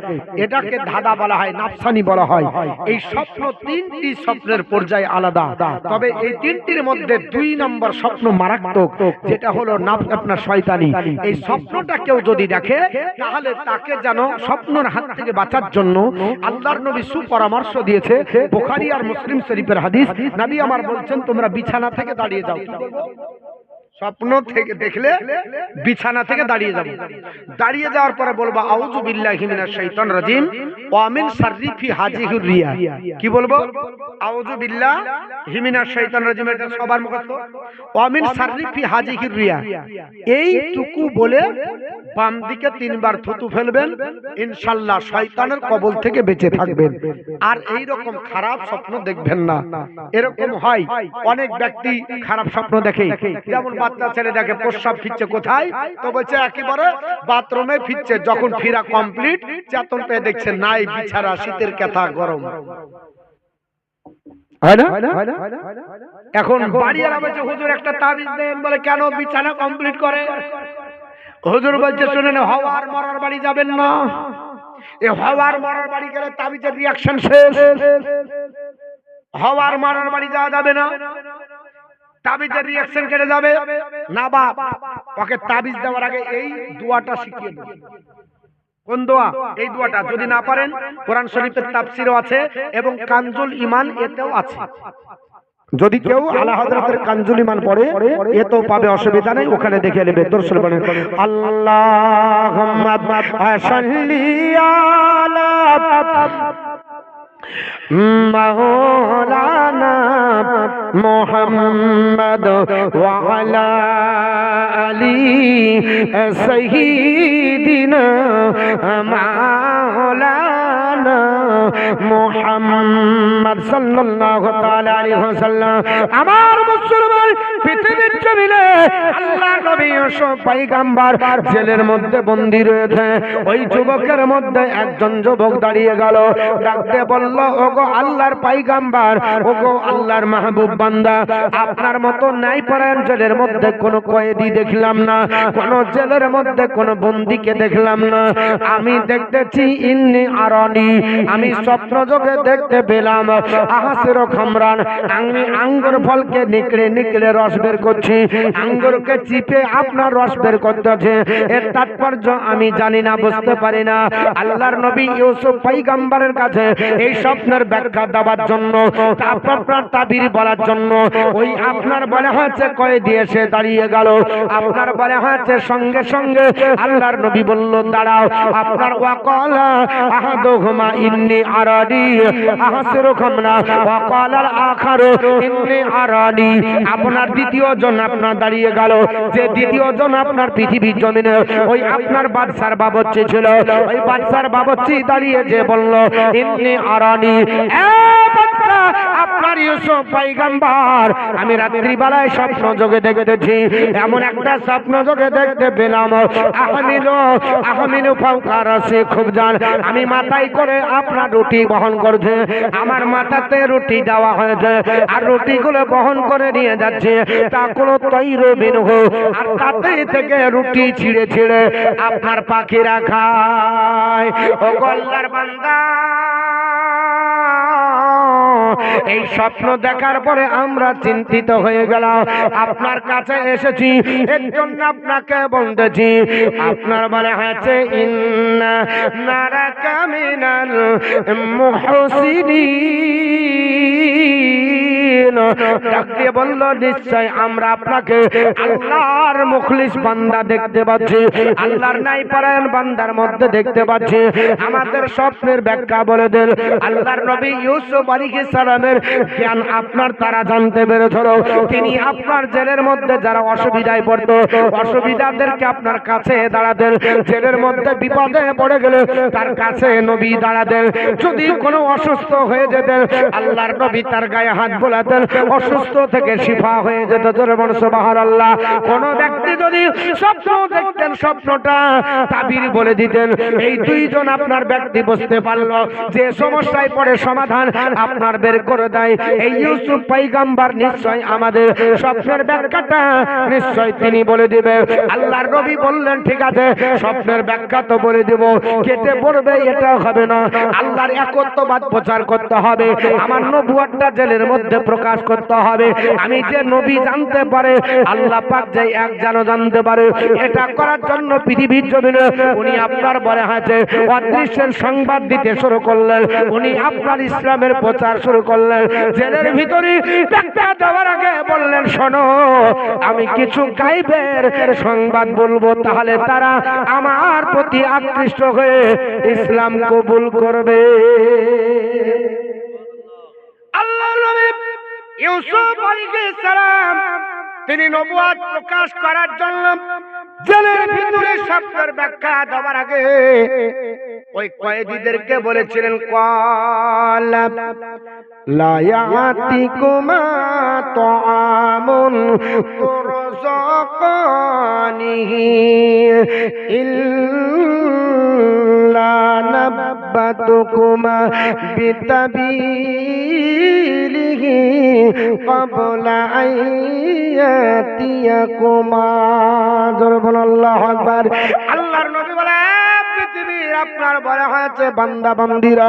এটাকে ধাঁধা বলা হয়, নাফসানি বলা হয়। এই স্বপ্ন 3টি স্বপ্নের পর্যায় আলাদা, তবে এই 3টির মধ্যে 2 নম্বর স্বপ্ন মারাত্মক, যেটা হলো আপনার শয়তানি। এই স্বপ্নটা কেউ যদি দেখে তাহলে তাকে যেন স্বপ্নের হাত থেকে বাঁচার জন্য আল্লাহর নবী সুপরামর্শ দিয়েছে। বুখারী আর মুসলিম শরীফের হাদিস, নবী আমার বলছেন তোমরা বিছানা থেকে দাঁড়িয়ে যাও। স্বপ্ন থেকে দেখলে বিছানা থেকে দাঁড়িয়ে যাবে, দাঁড়িয়ে যাওয়ার পরে বলবো আউযু বিল্লাহি মিনাশ শাইতানির রাজিম ওয়া মিন শাররি ফি হাজিহির রিয়া। কি বলবো? আউযু বিল্লাহি মিনাশ শাইতানির রাজিম, এটা সবার মুখস্থ। ওয়া মিন শাররি ফি হাজিহির রিয়া, এইটুকু বলে বাম দিকে 3 বার থুতু ফেলবেন, ইনশাআল্লাহ শয়তানের কবল থেকে বেঁচে থাকবেন। আর এই রকম খারাপ স্বপ্ন দেখবেন না। এরকম হয় অনেক ব্যক্তি খারাপ স্বপ্ন দেখে, যেমন বাচ্চা ছেলে দেখে প্রস্রাব ফিরছে কোথায়, তো বলছে একেবারে বাথরুমে ফিরছে। যখন ফিরা কমপ্লিট, চেতন পেয়ে দেখছে নাই, বিছানা শীতের কথা গরম। এখন বাড়ি এলা বলছে হুজুর একটা তাবিজ দেন, বলে কেন? বিছানা কমপ্লিট করে। হুজুর বলছে শুনেন, হওয়ার মরার বাড়ি যাবেন না, এ হওয়ার মরার বাড়ি গেলে তাবিজের রিঅ্যাকশন শেষ। হওয়ার মরার বাড়ি যাওয়া যাবে না, তাবিজের রিঅ্যাকশন কেটে যাবে না। বাপ ওকে তাবিজ দেওয়ার আগে এই দোয়াটা শিখিয়ে দেন। কোন দোয়া? এই দোয়াটা যদি না পারেন কোরআন শরীফের তাফসীরও আছে এবং কানজুল ঈমান এতেও আছে। যদি কেউ আলা হযরতের কানজুল ঈমান পড়ে এতেও পাবে, অসুবিধা নেই, ওখানে দেখে নেবে। দরুদ বলেন আল্লাহুম্মা সাল্লি আলা মাওলানা মুহাম্মদ ওয়া আলা আলি সাইয়্যিদিনা মাওলানা মুহাম্মদ সাল্লাল্লাহু তাআলা আলাইহি ওয়াসাল্লাম। আমার মুসলমান পৃথিবীর জমিনে আল্লাহর নবী ইউসুফ পয়গম্বর জেলের মধ্যে বন্দী রয়েছে। ওই যুবকের মধ্যে একজন যুবক দাঁড়িয়ে গেল, ডাকতে বলল ওগো আল্লাহর পয়গম্বর, ওগো আল্লাহর মাহবুব বান্দা, আপনার মতো ন্যায় পরায়ণ জেলের মধ্যে কোনো কয়েদি দেখলাম না, কোন জেলের মধ্যে কোনো বন্দীকে দেখলাম না। আমি দেখতেছি ইন্নী আরানি, আমি স্বপ্ন যোগে দেখতে পেলাম আহাসির খামরান, আমি আঙ্গুর ফলকে নিকড়ে নিকড়ে রস বের করছি, আঙ্গুরকে চিপে আপনার রস বের করতেছে। এর তাৎপর্য আমি জানি না, বুঝতে পারি না। আল্লাহর নবী ইউসুফ পয়গম্বরের কাছে এই স্বপ্নের ব্যাখ্যা দেওয়ার জন্য, আপনার তাবির বলার জন্য ওই আপনার বলে হয়েছে কয়েদি এসে দাঁড়িয়ে গেল। আপনার বলে হয়েছে সঙ্গে সঙ্গে আল্লাহর নবী বলল দাঁড়াও। আপনার ওয়াকালা আহাদুহুমা ইন্নী আরানি আহসিরু খামরা ওয়াকালাল আখারু ইন্নী আরানি। আপনার দ্বিতীয় জন আপনার দাঁড়িয়ে গেল, যে দ্বিতীয় জন আপনার পৃথিবীর জমিনে ওই আপনার বাদশার বাবুর্চি ছিল, ওই বাদশার বাবুর্চি দাঁড়িয়ে যে বলল ইন্নী আরানি। আপনার ইউসুফ পয়গম্বর আমি রাত্রিবেলায় স্বপ্ন যোগে দেখতেছি, এমন একটা স্বপ্ন যোগে দেখতে পেলাম আহমিলু ফাওকা রাসি খুবজান, আমি মাথায় করে আপনার রুটি বহন করছে, আমার মাথাতে রুটি দেওয়া হয়েছে আর রুটিগুলো বহন করে নিয়ে যাচ্ছে, তা কোনো তৈর বিনহু আর তাতে থেকে রুটি ছিঁড়ে ছিঁড়ে আপনার পাখিরা খায়। ও আল্লাহর বান্দা, এই স্বপ্ন দেখার পরে আমরা চিন্তিত হয়ে গেলাম, আপনার কাছে এসেছি এর জন্য আপনাকে বলতেছি, আপনার মনে হয়েছে ইন্না নারাকা মিনাল মুহসিনিন, ডাকতে বলল নিশ্চয় আমরা আপনাকে আল্লাহর মুখলিস বান্দা দেখতে পাচ্ছি, আল্লাহর নাইপরায়ণ বান্দার মধ্যে দেখতে পাচ্ছি। আমাদের স্বপ্নের ব্যাখ্যা বলে দেন। আল্লাহর নবী ইউসুফ আলাইহিস সালামের জ্ঞান আপনার তারা জানতে পেরেছিল, তিনি আপনার জেলের মধ্যে যারা অসুবিধায় পড়তো অসুবিধাদেরকে আপনার কাছে দাঁড়াতেন, জেলের মধ্যে বিপদে পড়ে গেলে তার কাছে নবী দাঁড়াতেন, যদি কোনো অসুস্থ হয়ে যেতেন আল্লাহর নবী তার গায়ে হাত বোলাতেন, অসুস্থ থেকে শিফা হয়ে যেত। জোরে বলুন সুবহানাল্লাহ। কোন ব্যক্তি যদি স্বপ্ন দেখতেন স্বপ্নটা তাবির বলে দিতেন, এই দুইজন আপনার ব্যক্তি বুঝতে পারলো যে সমস্যায় পড়ে সমাধান আপনার বের করে দেয়, এই ইউসুফ পয়গম্বর নিশ্চয় আমাদের স্বপ্নের ব্যাখ্যাটা নিশ্চয় তিনি বলে দিবে। আল্লাহর নবী বললেন ঠিক আছে স্বপ্নের ব্যাখ্যা তো বলে দিব, কেটে পড়বে এটা হবে না, আল্লাহর একত্ববাদ প্রচার করতে হবে, আমার নবুয়তটা জেলের মধ্যে প্রকাশ করতে হবে, আমি যে নবী জানতে পারে আল্লাহ পাক যে এক যেন জানতে পারে, এটা করার জন্য পৃথিবীর জমিনে উনি আপনার বলে আছে অদৃশ্যের সংবাদ দিতে শুরু করলেন, উনি আপনার ইসলামের প্রচার শুরু করলেন। জেলের ভিতরে ব্যাখ্যা দেওয়ার আগে বললেন শোনো আমি কিছু গায়বের সংবাদ বলবো, তাহলে তারা আমার প্রতি আকৃষ্ট হয়ে ইসলাম কবুল করবে। আল্লাহর নবী ইউসুফ আলাইহিস সালাম তিনি নবুয়ত প্রকাশ করার জন্য জেলের ভিতরে স্বপ্নের ব্যাখ্যা দেওয়ার আগে ওই কয়েদিদেরকে বলেছিলেন ক্বালা লা ইয়াতিকুমা তাআমুন তুরযাকানিহি ইল্লা নাব্বাতুকুমা বিতাবিলিহি ক্বাবলা আইয়াতিয়াকুমা। জোরে বলুন আল্লাহু আকবার। আল্লাহর নবী বলে পৃথিবীর আপনার বলা হয়েছে বান্দা বান্দিরা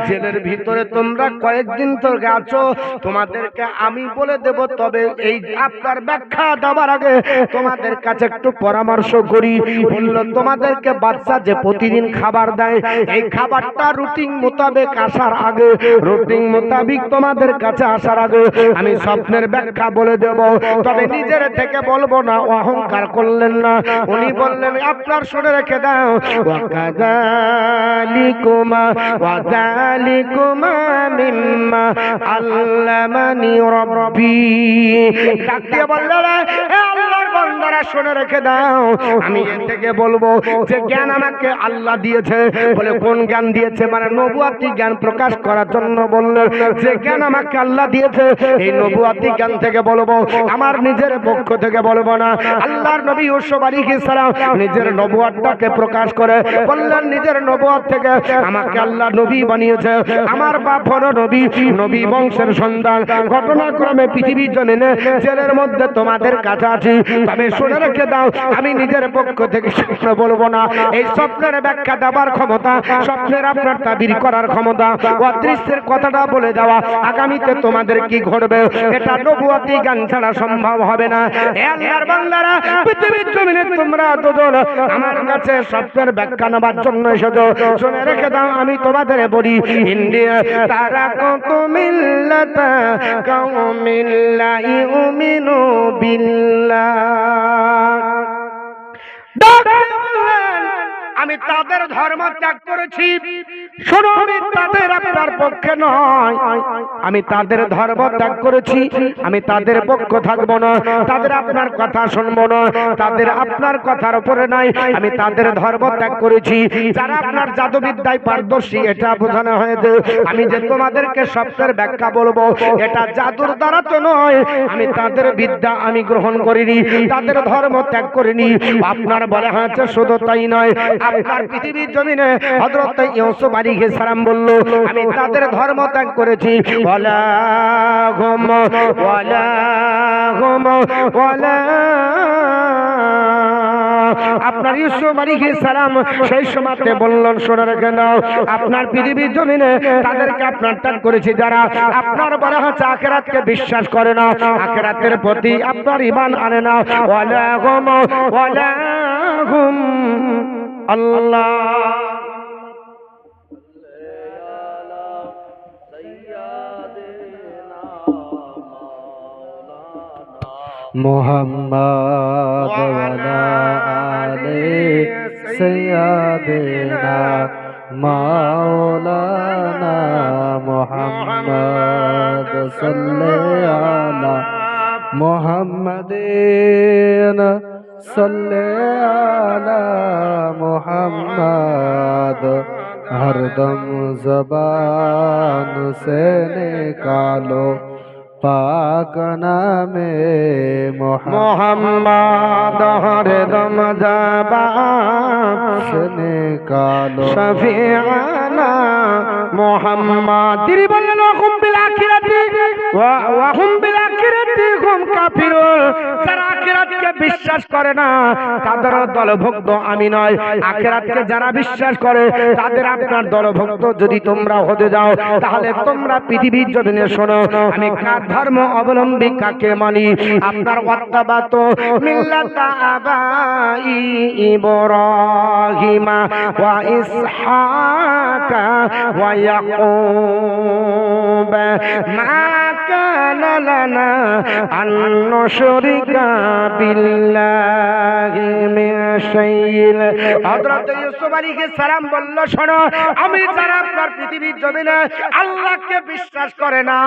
জেলের ভিতরে তোমরা কয়েকদিন থেকে আছো, তোমাদেরকে আমি বলে দেব, তবে এই আপনার ব্যাখ্যা দেওয়ার আগে তোমাদের কাছে একটু পরামর্শ করি। বললো তোমাদেরকে বাচ্চা যে প্রতিদিন খাবার দেয় এই খাবারটা রুটিন মোতাবেক আসার আগে, রুটিন মোতাবেক তোমাদের কাছে আসার আগে আমি স্বপ্নের ব্যাখ্যা বলে দেব, তবে নিজের থেকে বলবো না, অহংকার করলেন না। উনি বললেন আপনার শুনে রেখে দাও ওয়াকাযালিকুমা ওয়াযালিকুমা মিম্মা আল্লামানি রাব্বি। ডাক দিয়ে বললেন হে আল্লাহর বান্দারা শুনে রেখে দাও, আমি এর থেকে বলবো যে জ্ঞান আমাকে আল্লাহ দিয়েছে। বলে কোন জ্ঞান দিয়েছে? মানে নবুয়তি জ্ঞান প্রকাশ করার জন্য বললেন যে জ্ঞান আমাকে আল্লাহ দিয়েছে এই নবুয়তি জ্ঞান থেকে বলবো, আমার নিজের পক্ষ থেকে বলবো না। আল্লাহর নবী ইউসুফ আলাইহিস সালাম নিজের নবুয়তটাকে প্রকাশ করে বললেন নিজের নবুয়ত থেকে আমাকে আল্লাহ নবী বানিয়েছে, আমার বাপ হলো নবী, নবী বংশের সন্তান। ঘটনাক্রমে পৃথিবীর জমিনে জেলের মধ্যে তোমাদের কাছে আছি, তবে শুনে রেখে দাও আমি নিজের পক্ষ থেকে স্বপ্ন বলবো না। এই স্বপ্নের ব্যাখ্যা দেওয়ার ক্ষমতা, স্বপ্নের আপনার তাবির করার ক্ষমতা, অদৃশ্যের কথাটা বলে দেওয়া আগামীতে তোমাদের কি ঘটবে এটা নবুয়তি জ্ঞান ছাড়া সম্ভব হবে না। হে আল্লাহর বান্দারা পৃথিবীর জমিনে তোমরা দুজন আমার কাছে স্বপ্নের ব্যাখ্যা নেবার জন্য এসেছো, শুনে রেখে দাও আমি তোমাদের বলি ইন্ডিয়া তারা কত মিল্লাতা কাউমিন লা ইউমিনু বিল্লাহ। আমি তাদের ধর্ম ত্যাগ করেছি। শোনো, আমি তাদের আপনার পক্ষে নয়, আমি তাদের ধর্ম ত্যাগ করেছি, আমি তাদের পক্ষ থাকবো না, তাদের আপনার কথা শুনবো না, তাদের আপনার কথার উপরে নাই, আমি তাদের ধর্ম ত্যাগ করেছি। যারা আপনার জাদুবিদ্যায় পারদর্শী এটা বোঝানো হয়েছে, আমি যে তোমাদেরকে শব্দের ব্যাখ্যা বলবো এটা জাদুর দ্বারা তো নয়, আমি তাদের বিদ্যা আমি গ্রহণ করিনি, তাদের ধর্ম ত্যাগ করিনি। আপনার বলা হয়েছে শুধু তাই নয়, আপনার পৃথিবীর জমিনে হযরত ইউসুফ আলাইহিস সালাম বলল আমি তাদের ধর্ম ত্যাগ করেছি। ওয়ালা হুম ওয়ালা হুম ওয়ালা, আপনার ইউসুফ আলাইহিস সালাম সেই সময়তে বললেন শোনো রেখে নাও, আপনার পৃথিবীর জমিনে তাদেরকে আপনার ত্যাগ করেছি যারা আপনার বলা হচ্ছে আখিরাতকে বিশ্বাস করে না, আখিরাতের প্রতি আপনার ঈমান আনে না। ওয়ালা হুম আল্লাহ মুহাম্মদ ওয়ালা আলে সাইয়্যিদিনা মাওলানা মুহাম্মদ সাল্লাল্লাহু আলা মুহাম্মাদিন সাল্লাল্লাহু আলা মুহাম্মদ हरदम ज़बान से निकालो पाक नामे मोहम्मद, हरदम ज़बान से निकालो शफीअना मोहम्मद। तिरी बोलन वहुम बिल आखिरती वहुम बिल आखिरती हुम काफिरुन। যারা আখিরাতকে বিশ্বাস করে না তাদের দলভুক্ত আমি নয়, আখিরাতকে যারা বিশ্বাস করে তাদের আপনার দলভুক্ত যদি তোমরা হতে যাও তাহলে তোমরা পৃথিবীর জমিনে শোনো আমি কার ধর্ম অবলম্বী কাকে মানি। আপনার ওয়াত্তাবাত মিল্লাতা আবাই ইব্রাহিমা ওয়া ইসহাকা ওয়া ইয়াকুব মা কানা লানা আন নুশরিকা বিল্লাহি মিন শাইইন। হযরত ইউসুফ আলাইহিস সালাম বলল শোনো, আমি যারা আপনার পৃথিবীর জমিনে আল্লাহকে বিশ্বাস করে না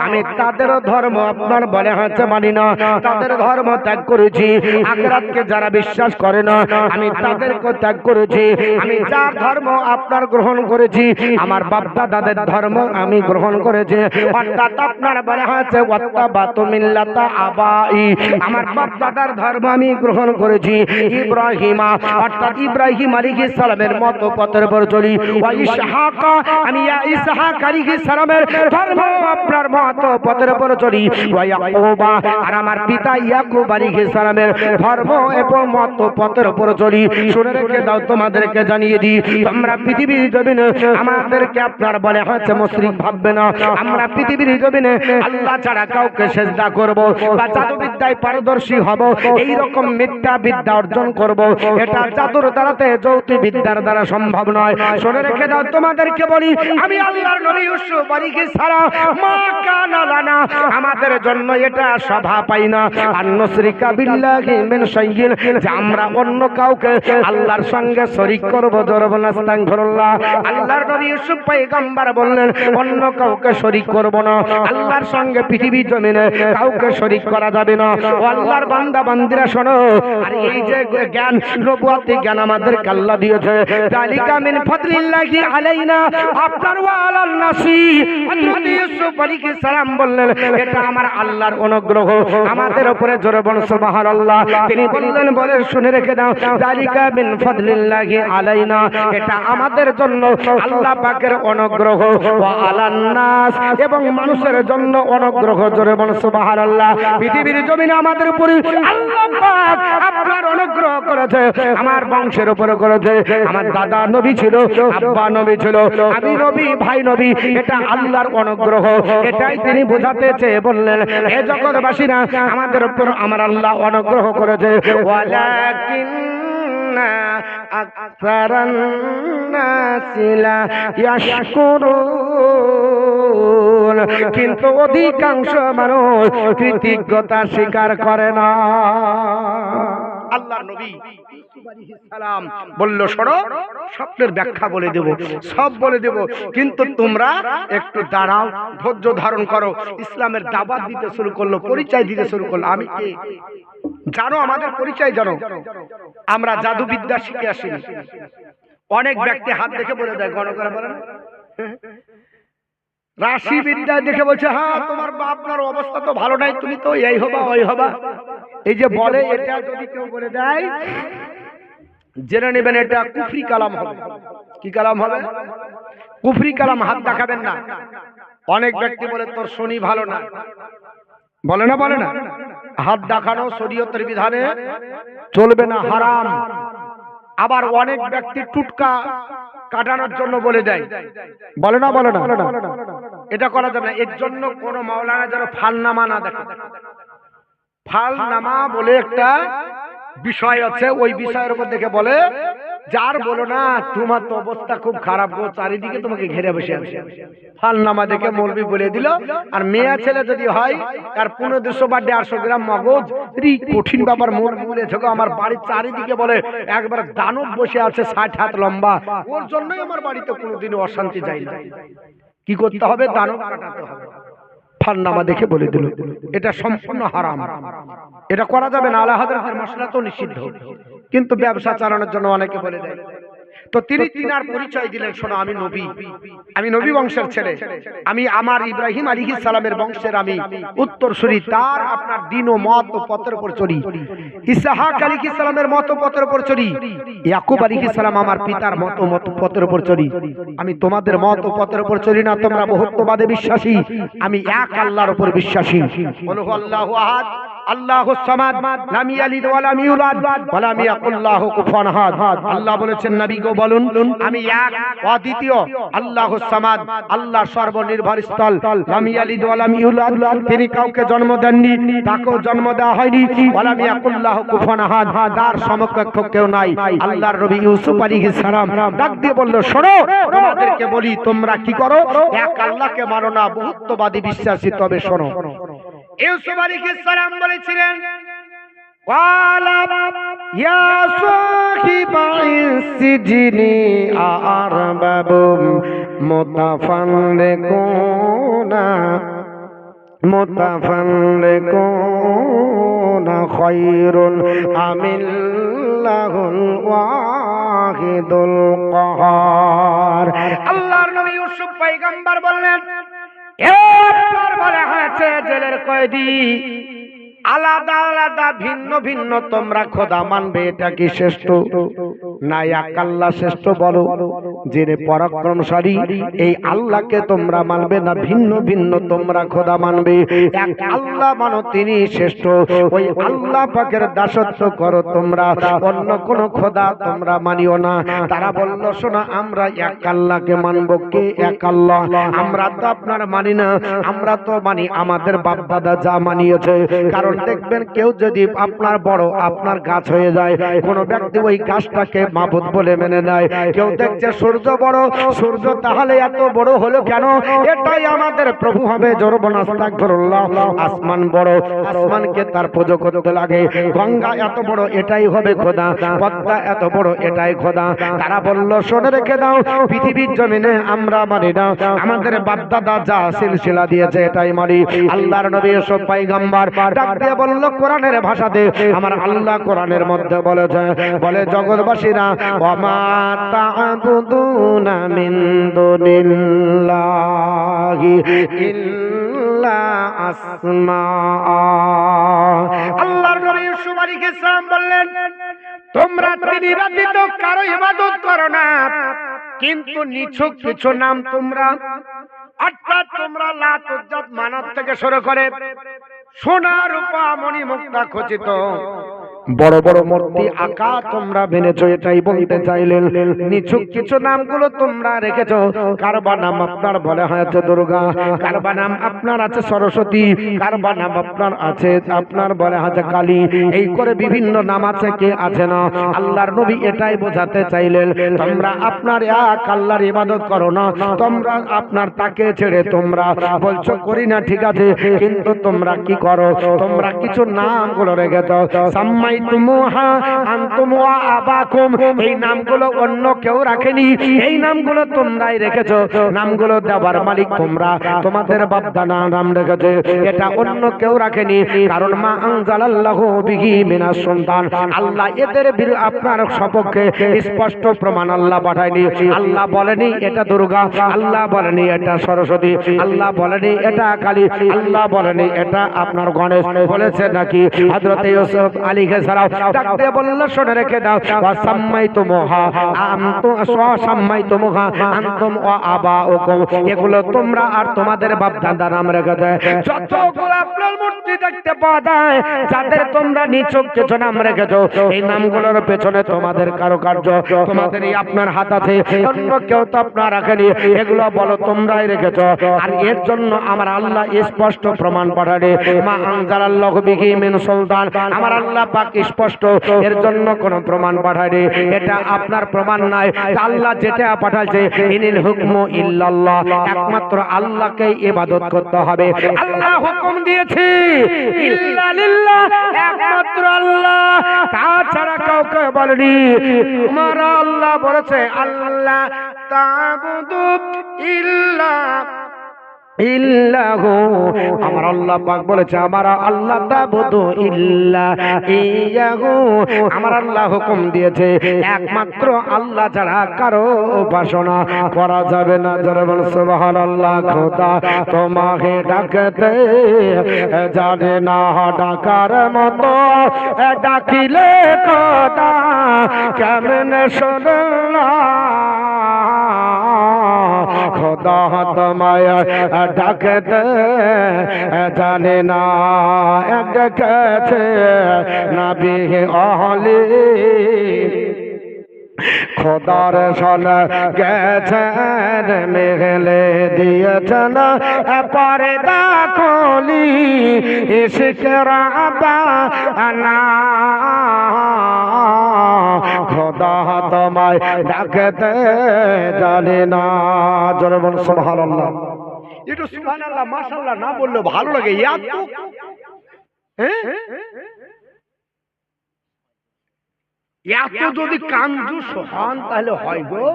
আমি তাদের ধর্ম আপনার বলে হচ্ছে মানি না, তাদের ধর্ম ত্যাগ করেছি। আখিরাতকে যারা বিশ্বাস করে না আমি তাদেরকে ত্যাগ করেছি। আমি যার ধর্ম আপনার গ্রহণ করেছি আমার বাপ দাদাদের ধর্ম আমি গ্রহণ করেছি। অর্থাৎ আপনার বলা হয়েছে ওয়াত্তাবাতু মিল্লাতা আবাই, আমার বাপ দাদার ধর্ম আমি গ্রহণ করেছি। ইব্রাহিমা অর্থাৎ ইব্রাহিম আলাইহিস সালামের মত পথের উপর চলি। ওয়া ইসহাকা, আমি ইসহাক আলাইহিস সালামের ধর্ম আপনার মত পথের উপর চলি। ওয়া ইয়াকুবা, আর আমার পিতা ইয়াকুব আলাইহিস সালামের ধর্ম এবং মত পথের উপর চলি। শুনে রেখে দাও, তোমাদেরকে জানিয়ে দিই, তোমরা পৃথিবীর জমিনে আমাদেরকে আপনার বলে হচ্ছে মুশরিক ভাববে না। আমরা পৃথিবীর জমিনে আল্লাহ ছাড়া কাউকে সেজদা করব বা জাদুবিদ্যায় পারদর্শী হব, এই রকম মিথ্যা বিদ্যা অর্জন করব, এটা জাদুর দ্বারাতে যৌতি বিদ্যার দ্বারা সম্ভব নয়। শুনে রেখে দাও, তোমাদেরকে বলি আমি আল্লাহর নবী ইউসুফ আলাইহিস সালাম মা কানা লানা, আমাদের জন্য এটা শোভা পাই না আর নুশরিকা বিল্লাহি মিন শাইইন, যে আমরা অন্য কাউকে আল্লাহর সঙ্গে শরীক করব। জরব নাস্তাগফিরুল্লাহ। আল্লাহর নবী ইউসুফ পয়গম্বর বললেন অন্য কাউকে শরীক করব না, আল্লাহর সঙ্গে পৃথিবীর জমিনে কাউকে শরীক করা যাবে না। ও আল্লাহর বান্দা বান্দিরা শোনো, আর এই যে জ্ঞান নবুয়তি জ্ঞান আমাদেরকে আল্লাহ দিয়েছে, যালিকা মিন ফাদলিল্লাহি আলাইনা, আপনার ওয়া আলান নাসি। হযরত ইউসুফ আলাইহিস সালাম বললেন এটা আমার আল্লাহর অনুগ্রহ আমাদের উপরে। জোরে বল সুবহানাল্লাহ। তিনি বললেন বলে শুনে রেখে দাও, যালিকা মিন ফাদলিল্লাহি আলাইনা, এটা আমাদের জন্য আল্লাহ পাকের অনুগ্রহ। ওয়া আলান নাস, এবং মানুষের জন্য অনুগ্রহ। জোরে বল সুবহানাল্লাহ। পৃথিবীর জমিনে আমাদের উপরে আল্লাহ পাক আপনার অনুগ্রহ করেছে, আমার বংশের উপরে করেছে। আমার দাদা নবী ছিল, আব্বা নবী ছিল, আমি নবী, ভাই নবী, এটা আল্লাহর অনুগ্রহ। এটাই তিনি বোঝাতে চেয়ে বললেন হে জগৎবাসীরা আমাদের উপর আমার আল্লাহ অনুগ্রহ করেছে। ওয়ালাকিন্না আকসারান নাসি লা ইয়াশকুরুন, কিন্তু অধিকাংশ মানুষ কৃতজ্ঞতা স্বীকার করে না। আল্লাহর নবী সালাম বলল, শোনো, স্বপ্নের ব্যাখ্যা বলে দেব, সব বলে দেব, কিন্তু তোমরা একটু দাঁড়াও, ধৈর্য ধারণ করো। ইসলামের দাওয়াত দিতে শুরু করলো, পরিচয় দিতে শুরু করলো। আমি কে জানো? আমাদের পরিচয় জানো? আমরা জাদুবিদ্যা শিখে আসিনি। অনেক ব্যক্তি হাত দেখে বলে দেয়, গণ করে বলে না, রাশি বিদ্যা দেখে বলছে, হ্যাঁ তোমার আপনার অবস্থা তো ভালো নাই, তুমি তো এই হবা ওই হবা। এই যে বলে, এটা যদি কেউ বলে দেয়, জেনে নেবেন এটা কুফরি কালাম হবে। কি কালাম হবে? কুফরি কালাম। হাত দেখাবেন না। অনেক ব্যক্তি বলে তোর শনি ভালো না, বলে না, বলে না। হাত দেখানো শরীয়তের বিধানে চলবে না, হারাম। আবার অনেক ব্যক্তি টুটকা কাটানোর জন্য বলে দেয়, বলে না, বলে না, এটা করা যাবে না। এর জন্য কোন মাওলানা যেন ফালনামা না দেখে। ফালনামা বলে একটা বিষয় আছে, ওই বিষয়ের উপর দেখে বলে, যার বলো না তোমার তো অবস্থা খুব খারাপ গো, চারিদিকে তোমাকে ঘিরে বসে আছে। ফালনামা দেখে মৌলবি বলে দিল। আর মেয়ে ছেলে যদি হয়, তার 1500 বা 150 গ্রাম মগজ, কঠিন ব্যাপার, মৌলবি বলেছে গো আমার বাড়ির চারিদিকে বলে একবার দানব বসে আছে 60 হাত লম্বা, ওর জন্যই আমার বাড়িতে কোনোদিনও অশান্তি যায় না। কি করতে হবে? দানব কাটাতে হবে। ফালনামা দেখে বলে দিল, এটা সম্পূর্ণ হারাম, এটা করা যাবে না। আলা হাযরাতের মাসলা তো নিষিদ্ধ, কিন্তু ব্যবসা চালানোর জন্য অনেকে বলে দেয়। তো তিনি তিনার পরিচয় দিলেন, শোনো, আমি নবী, আমি নবী বংশের ছেলে, আমি আমার ইব্রাহিম আলাইহিস সালামের বংশের আমি উত্তরসূরি, তার আপনার দিন ও মত ও পথের উপর চলি। ইসহাক আলাইহিস সালামের মত ও পথের উপর চলি। ইয়াকুব আলাইহিস সালাম আমার পিতার মত ও পথের উপর চলি। আমি তোমাদের মত ও পথের উপর চলি না, তোমরা বহুত্ববাদে বিশ্বাসী, আমি এক আল্লাহর উপর বিশ্বাসী। বলো আল্লাহু আহাদ আল্লাহুস সামাদ লাম ইয়ালিদ ওয়া লাম ইউলাদ ওয়া লাম ইয়াকুল লাহু কুফুয়ান আহাদ। আল্লাহ বলেছেন, নবী গো বলুন, আমি এক অদ্বিতীয়, আল্লাহুস সামাদ, আল্লাহ সর্বনির্ভর স্থল, লাম ইয়ালিদ ওয়া লাম ইউলাদ, তিনি কাউকে জন্ম দেননি, তাকেও জন্ম দেওয়া হয়নি, ওয়া লাম ইয়াকুল লাহু কুফুয়ান আহাদ, তার সমকক্ষ কেউ নাই। আল্লাহর নবী ইউসুফ আলাইহিস সালাম ডাক দিয়ে বলল, শোনো, তোমাদেরকে বলি, তোমরা কি করো? এক আল্লাহকে মানো না, বহুত্ববাদী বিশ্বাসী, তবে শোনো। ইউসুফ আলাইহিস সালাম বলেছিলেন, ওয়ালা ইয়া সাহিবাইস সিজনি আরবাবুম মুতাফাররিকুনা খায়রুন আমিল্লাহুল ওয়াহিদুল কাহার। আল্লাহর নবী ইউসুফ পয়গম্বর বললেন, এবার বলা হয়েছে জেলের কয়েদি, আলাদা আলাদা ভিন্ন ভিন্ন তোমরা খোদা মানবে, এটা কি শ্রেষ্ঠ? না এক আল্লাহ শ্রেষ্ঠ? বলো, যিনি পরাক্রমশালী, এই আল্লাহকে তোমরা মানবে না ভিন্ন ভিন্ন তোমরা খোদা মানবে? এক আল্লাহ মানো, তিনি শ্রেষ্ঠ। ওই আল্লাহ পাকের দাসত্ব করো তোমরা, অন্য কোন খোদা তোমরা মানিও না। তারা বলল, শোনো, আমরা এক আল্লাহকে মানবো। কে এক আল্লাহ? আমরা তো আপনার মানি না, আমরা তো মানি আমাদের বাপ দাদা যা মানিয়েছে। কারণ দেখবেন, কেউ যদি আপনার বড় আপনার গাছ হয়ে যায়, কোন ব্যক্তি ওই গাছটাকে মাবুদ বলে মেনে নেয়। কেউ দেখছে সূর্য বড়, সূর্য তাহলে এত বড় হলো কেন? এটাই আমাদের প্রভু হবে। জোরবন আস্তাগফিরুল্লাহ। আসমান বড়, আসমানকে তার পুজো করতে লাগে। গঙ্গা এত বড়, এটাই হবে খোদা। পদ্মা এত বড়, এটাই খোদা। তারা বলল, শুনে রেখে দাও, পৃথিবীর জমিনে আমরা মানি না, আমাদের বাপ দাদা যা সিলসিলা দিয়েছে এটাই মানি। আল্লাহর নবী এসব পয়গম্বর ডাক দিয়ে বলল, কোরআনের ভাষাতে আমার আল্লাহ কোরআনের মধ্যে বলেছে, বলে জগৎবাসীরা, ওয়া মা তা'বুদুনা মিন দুনিল্লাহি ইল্লা আসমা। আল্লাহর নবী ইউসুফ আলাইহিস সালাম বললেন, তোমরা তিনি ব্যতীত কারো ইবাদত করো না, কিন্তু নিছক কিছু নাম তোমরা, অর্থাৎ তোমরা লাত উজ্জাত মানত থেকে শুরু করে সোনা রূপা মণি মুক্তা খচিত বড় বড় মূর্তি আঁকা তোমরা বেনেছো, এটাই বলতে চাইলেন। নিছক কিছু নামগুলো তোমরা রেখেছো। কারবা নাম আপনার বলে হয়তো দুর্গা, কারবা নাম আপনার আছে সরস্বতী, কারবা নাম আপনার আছে আপনার বলে হয়তো কালী, এই করে বিভিন্ন নাম আছে, কে আছে না। আল্লাহর নবী এটাই বোঝাতে চাইলেন, তোমরা আপনার এক আল্লাহর ইবাদত করো না, তোমরা আপনার তাকে ছেড়ে তোমরা বলছো করি না, ঠিক আছে, কিন্তু তোমরা কি করো? তোমরা কিছু নামগুলো রেখেছো। সাম্মাই সাম্মাইতুমুহা আনতুম ওয়া আবাকুম, এই নামগুলো অন্য কেউ রাখেনি, এই নামগুলো তোমরাই রেখেছো। নামগুলো দেওয়ার মালিক তোমরা, তোমাদের বাপ দাদা নাম রেখেছে, এটা অন্য কেউ রাখেনি। কারণ মা আনজালাল্লাহু বিহি মিনাস সুলতান, আল্লাহ এদের আপনার সপক্ষে স্পষ্ট প্রমাণ আল্লাহ পাঠায়নি। আল্লাহ বলেনি এটা দুর্গা, আল্লাহ বলেনি এটা সরস্বতী, আল্লাহ বলেনি এটা কালী, আল্লাহ বলেনি এটা আপনার গণেশ। বলেছে নাকি হযরত ইউসুফ আলাইহিস সালাম ডাক দিয়ে বলল শুনে রেখে দাও, ওয়া সাম্মাইতুমুহা আনতুম সাম্মাইতুমুহা আনতুম ওয়া আবাউকুম, এগুলো তোমরা আর তোমাদের বাপ দাদা নাম রেখেছে। যতগুলো আপনার মূর্তি দেখতে পাওয়া যায়, যাদের তোমরা নিছক কিছু নাম রেখেছো, এই নামগুলোর পেছনে তোমাদের কারুকার্য, তোমাদের এই আপনার হাত আছে, অন্য কেউ তো আপনার রাখেনি। এগুলো বলো তোমরাই রেখেছো। আর এর জন্য আমার আল্লাহ স্পষ্ট প্রমাণ পাঠালে, মা আনজালাল্লাহু বিহি মিন সুলতান, আমার আল্লাহ পাক স্পষ্ট এর জন্য কোন প্রমাণ পাঠায়নি। এটা আপনার প্রমাণ নাই। আল্লাহ যেটা পাঠাইছে, ইনিল হুকমু ইল্লাল্লাহ, একমাত্র আল্লাহকে ইবাদত করতে হবে। আল্লাহ হুকুম দিয়েছে ইল্লা লিল্লাহ, একমাত্র আল্লাহ, তাছাড়া কাউকে বলেনি। আমার আল্লাহ বলেছে আল্লাহ তা'বুদু ইল্লা ইল্লাহু, আমার আল্লাহ পাক বলেছে আমার আল্লাহ তা'বুদু ইল্লা ইয়াহু, আমার আল্লাহ হুকুম দিয়েছে একমাত্র আল্লাহ ছাড়া কারো উপাসনা করা যাবে না। যারা বলেন সুবহানাল্লাহ। খোদা তোমাকে ডাকতে জানে না ডাকার মতো, ডাকিলে খোদা কেমনে শোনা, খোদা তোমায় ডাকতে জানে না, ডেকেছে নবী আহলি, খোদার সনে গেছেন মেঘলে দিয়েছেন পর্দা খুলি, ইশকের বানা, খোদা তোমায় ডাকতে জানে না। জোরে বল সুবহানাল্লাহ। একটু সুবহানাল্লাহ মাশাআল্লাহ না বললে ভালো লাগে। এত এত যদি কাঞ্জুস হন তাহলে হয় গো,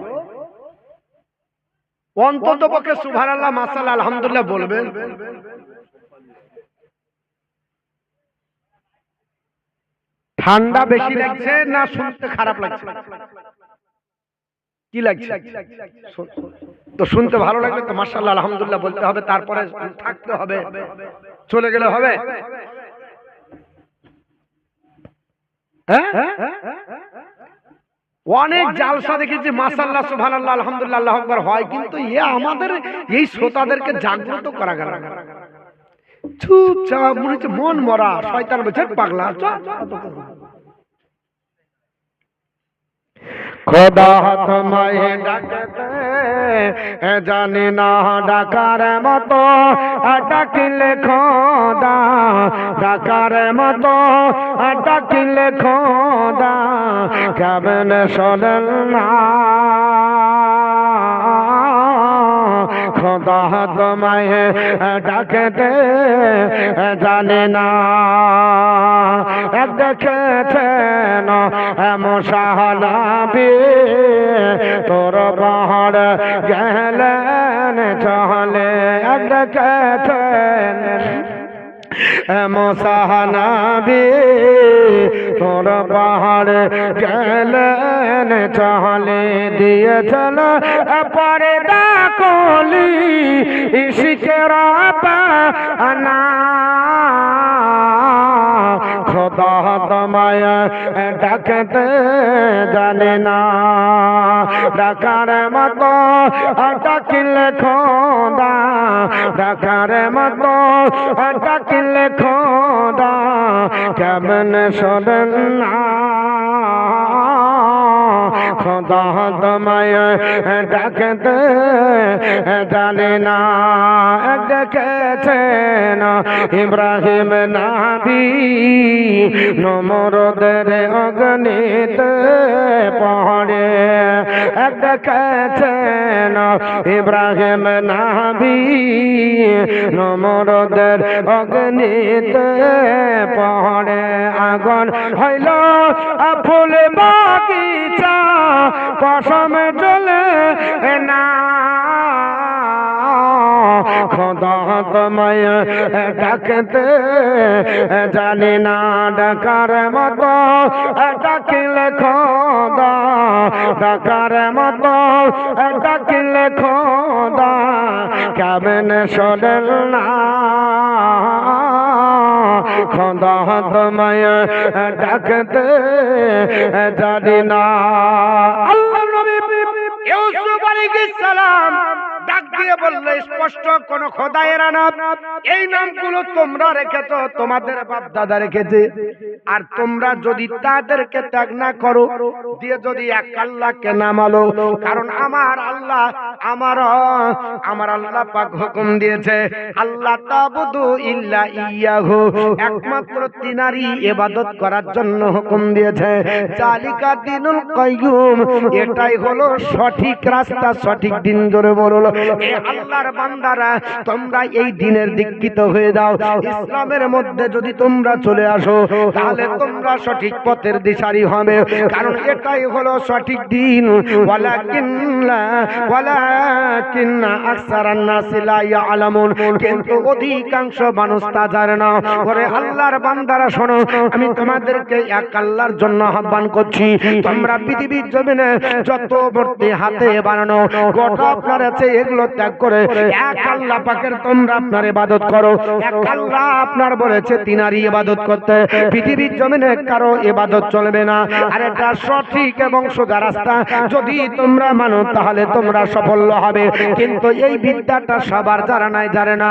অন্তত পক্ষে সুবহানাল্লাহ মাশাআল্লাহ আলহামদুলিল্লাহ বলবেন। ঠান্ডা বেশি লাগছে না শুনতে খারাপ লাগছে? কি লাগছে? তো শুনতে ভালো লাগবে তো মাশাআল্লাহ আলহামদুলিল্লাহ বলতে হবে, তারপরে থাকতে হবে, চলে গেলে হবে। অনেক জালসা দেখেছি মাশাআল্লাহ সুবহানাল্লাহ আলহামদুলিল্লাহ আল্লাহু আকবার হয়, কিন্তু আমাদের এই শ্রোতাদেরকে জাগ্রত করা গেল না। চুপচাপ মনে হচ্ছে মন মরা, শয়তান বলছে পাগলা। খোদা তোমায় ডাকতে জানি না ডাকার মতো, ডাকিলে খোদা ডাকার মতো, ডাকিলে খোদা কেমনে শোনেন না, খোদা তোমায় ডাকতে জানে না, দেখেছেন মুসানবী তোর বাহার গেলেন চলে, দেখেছেন মুসানবী তোর বাহার গেলেন চলে, দিয়েছেন পর্দা খুলি, ইশকের বানা, খোদা তোমায় ডাকতে জানে না ডাকার মতো, ডাকিলে খোদা ডাকার মতো, ডাকিলে খোদা কেমন শোনেন না, খোদা তোমায় ডাকতে জানি না ডেকেছেন ইব্রাহিম নবী নমরুদের অগ্নিতে পড়ে ডেকেছেন ইব্রাহিম নবী নমরুদের অগ্নিতে পড়ে আগুন হইল ফুল বাগিচা পশম জ্বলে না খোদা তোমায় ডাকতে জানি না ডাকার মতো ডাকিলে খোদা ডাকার মতো ডাকিলে খোদা কেমন শোনেন না খোদা তোমায় ডাকতে জানি না আল্লাহ নবী ইউসুফ আলাইহিস সালাম ডাক দিয়ে বললে স্পষ্ট কোন খোদায়ের নাম এই নামগুলো তোমরা রেখেছো তোমাদের বাপ দাদা রেখেছে আর তোমরা যদি তাদেরকে ত্যাগ না করো দিয়ে যদি এক আল্লাহকে না মানো কারণ আমার আল্লাহ পাক হুকুম দিয়েছে আল্লাহ তাবুদু ইল্লা ইয়াহু একমাত্র তিনারই ইবাদত করার জন্য হুকুম দিয়েছে জালিকা দিনুল কাইয়ুম এটাই হলো সঠিক রাস্তা সঠিক দিন ধরে বলো এ আল্লাহর বান্দারা তোমরা এই দিনের দীক্ষিত হয়ে যাও ইসলামের মধ্যে যদি তোমরা চলে আসো তাহলে তোমরা সঠিক পথের দিশারি হবে কারণ এটাই হলো সঠিক দিন ওয়ালাকিন্না আকসারান নাসি লা ইয়ালামুন কিন্তু অধিকাংশ মানুষ তা জানে না ওরে আল্লাহর বান্দারা শোনো আমি তোমাদেরকে এক আল্লাহর জন্য আহ্বান করছি তোমরা পৃথিবীর জমিনে যত মূর্তি হাতে বানানো গোটা আপনার আছে এগুলো ত্যাগ করে এক আল্লাহ পাকের তোমরা আপনার ইবাদত করো এক আল্লাহ আপনার বলেছে তিনারই ইবাদত করতে পৃথিবীর জমিনে কারো ইবাদত চলবে না আর এটা সঠিক এবং সোজা রাস্তা যদি তোমরা মানো তাহলে তোমরা সফল হবে কিন্তু এই বিদ্যাটা সবার জানে না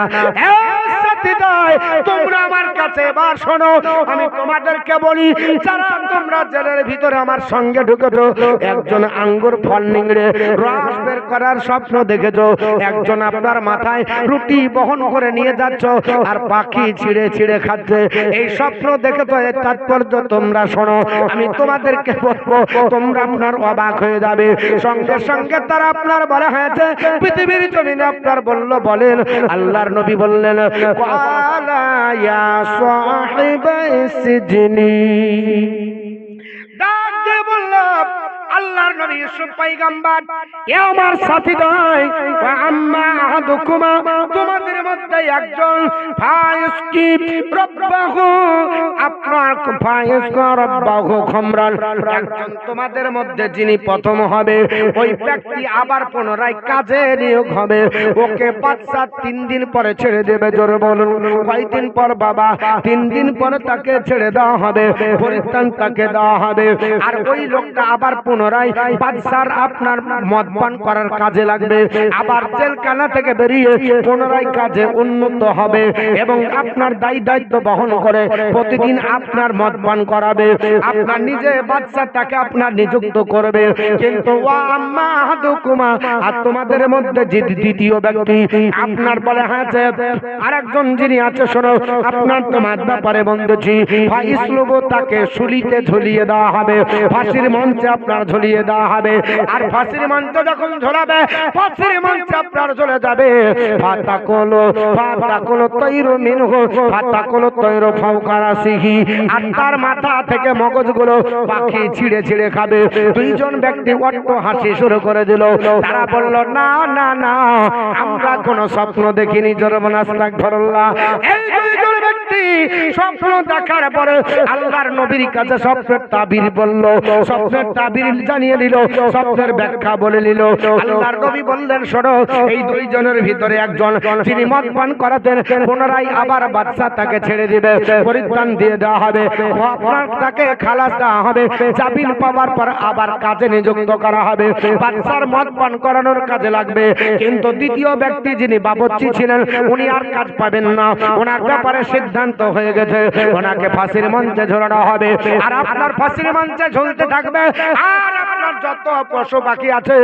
তোমরা আমার কাছে এবার শোনো আমি তোমাদেরকে বলি যারা তোমরা জেলের ভিতরে আমার সঙ্গে ঢুকেছো একজন আঙ্গুর ফল নিংড়ে রস বের করার স্বপ্ন দেখেছো একজন আপনার মাথায় রুটি বহন করে নিয়ে যাচ্ছ আর পাখি ছিঁড়ে ছিঁড়ে খাচ্ছে এই স্বপ্ন দেখেছো এর তাৎপর্য তোমরা শোনো আমি তোমাদেরকে বলবো তোমরা আপনার অবাক হয়ে যাবে সঙ্গে সঙ্গে তারা আপনার বলা হয়েছে পৃথিবীর জমিনে আপনার বলেন আল্লাহর নবী বললেন ক্বালা ইয়া সাহিবাইস সিজনি ডাক দিয়ে বলল আল্লাহর নবী ইউসুফ পয়গম্বর এ আমার সাথীদ্বয় ওয়া আম্মা আহাদুকুমা তোমাদের মধ্যে একজন ফায়সকি রব্বাহু আপনার ফায়সকা রব্বাহু খামরান একজন তোমাদের মধ্যে যিনি প্রথম হবে ওই ব্যক্তি আবার পুনরায় কাজে নিয়োগ হবে ওকে বাদশা 3 দিন পরে ছেড়ে দেবে জোরে বলুন কয়দিন পর বাবা 3 দিন পরে তাকে ছেড়ে দেওয়া হবে পরিত্রাণ তাকে দেওয়া হবে আর ওই লোকটা আবার পুনরায় বাদশার আপনার মদ পান করার কাজে লাগবে আবার জেলখানা থেকে বেরিয়ে পুনরায় কাজে উন্নত হবে এবং আপনার দায়িত্ব বহন করে প্রতিদিন আপনার মদ পান করাবে আপনার নিজে বাদশা তাকে আপনার নিযুক্ত করবে কিন্তু ওয়া আম্মা আহাদুকুমা আর তোমাদের মধ্যে যে দ্বিতীয় ব্যক্তি আপনার বলে আছে আরেকজন যিনি আছে শোনো আপনার তোমার ব্যাপারে বন্ধুছি ফাইসলুবু তাকে শুলিতে ঝুলিয়ে দেওয়া হবে ফাঁসির মঞ্চে আপনার ঝুলিয়ে দেওয়া হবে আর ফাঁসির মঞ্চে যখন ঝোলাবে ফাঁসির মঞ্চে আপনার চলে যাবে ফাতাকুলু তাইরু মিনহু ফাতাকুলু তাইরু ফাওকা রাসিহি আর তার মাথা থেকে মগজগুলো পাখি ছিঁড়ে ছিঁড়ে খাবে দুইজন ব্যক্তি অট্ট হাসি শুরু করে দিল তারা বলল না না না আমরা কোনো স্বপ্ন দেখিনি জোরে বলুন আস্তাগফিরুল্লাহ এই দুইজন ব্যক্তি স্বপ্ন দেখার পরে আল্লাহর নবীর কাছে স্বপ্নের তাবির বলল স্বপ্নের তাবির জানিয়ে দিল স্বপ্নের ব্যাখ্যা বলে নিল আল্লাহর নবী বললেন শোনো এই দুইজনের ভিতরে একজন যিনি মদ পান করাতেন পুনরায় আবার বাদশা তাকে ছেড়ে দিবে পরিত্রাণ দিয়ে দেওয়া হবে আপনার তাকে খালাস দেওয়া হবে জামিন পাওয়ার পর আবার কাজে নিযুক্ত করা হবে বাদশার মদ পান করানোর কাজে লাগবে কিন্তু দ্বিতীয় ব্যক্তি যিনি বাবুর্চি ছিলেন উনি আর কাজ পাবেন না ওনার ব্যাপারে সিদ্ধান্ত হয়ে গেছে, ওনাকে ফাঁসির মঞ্চে ঝোলানো হবে। আর আপনার ফাঁসির মঞ্চে ঝুলতে থাকবে, আর আপনার যত পশু পাখি আছে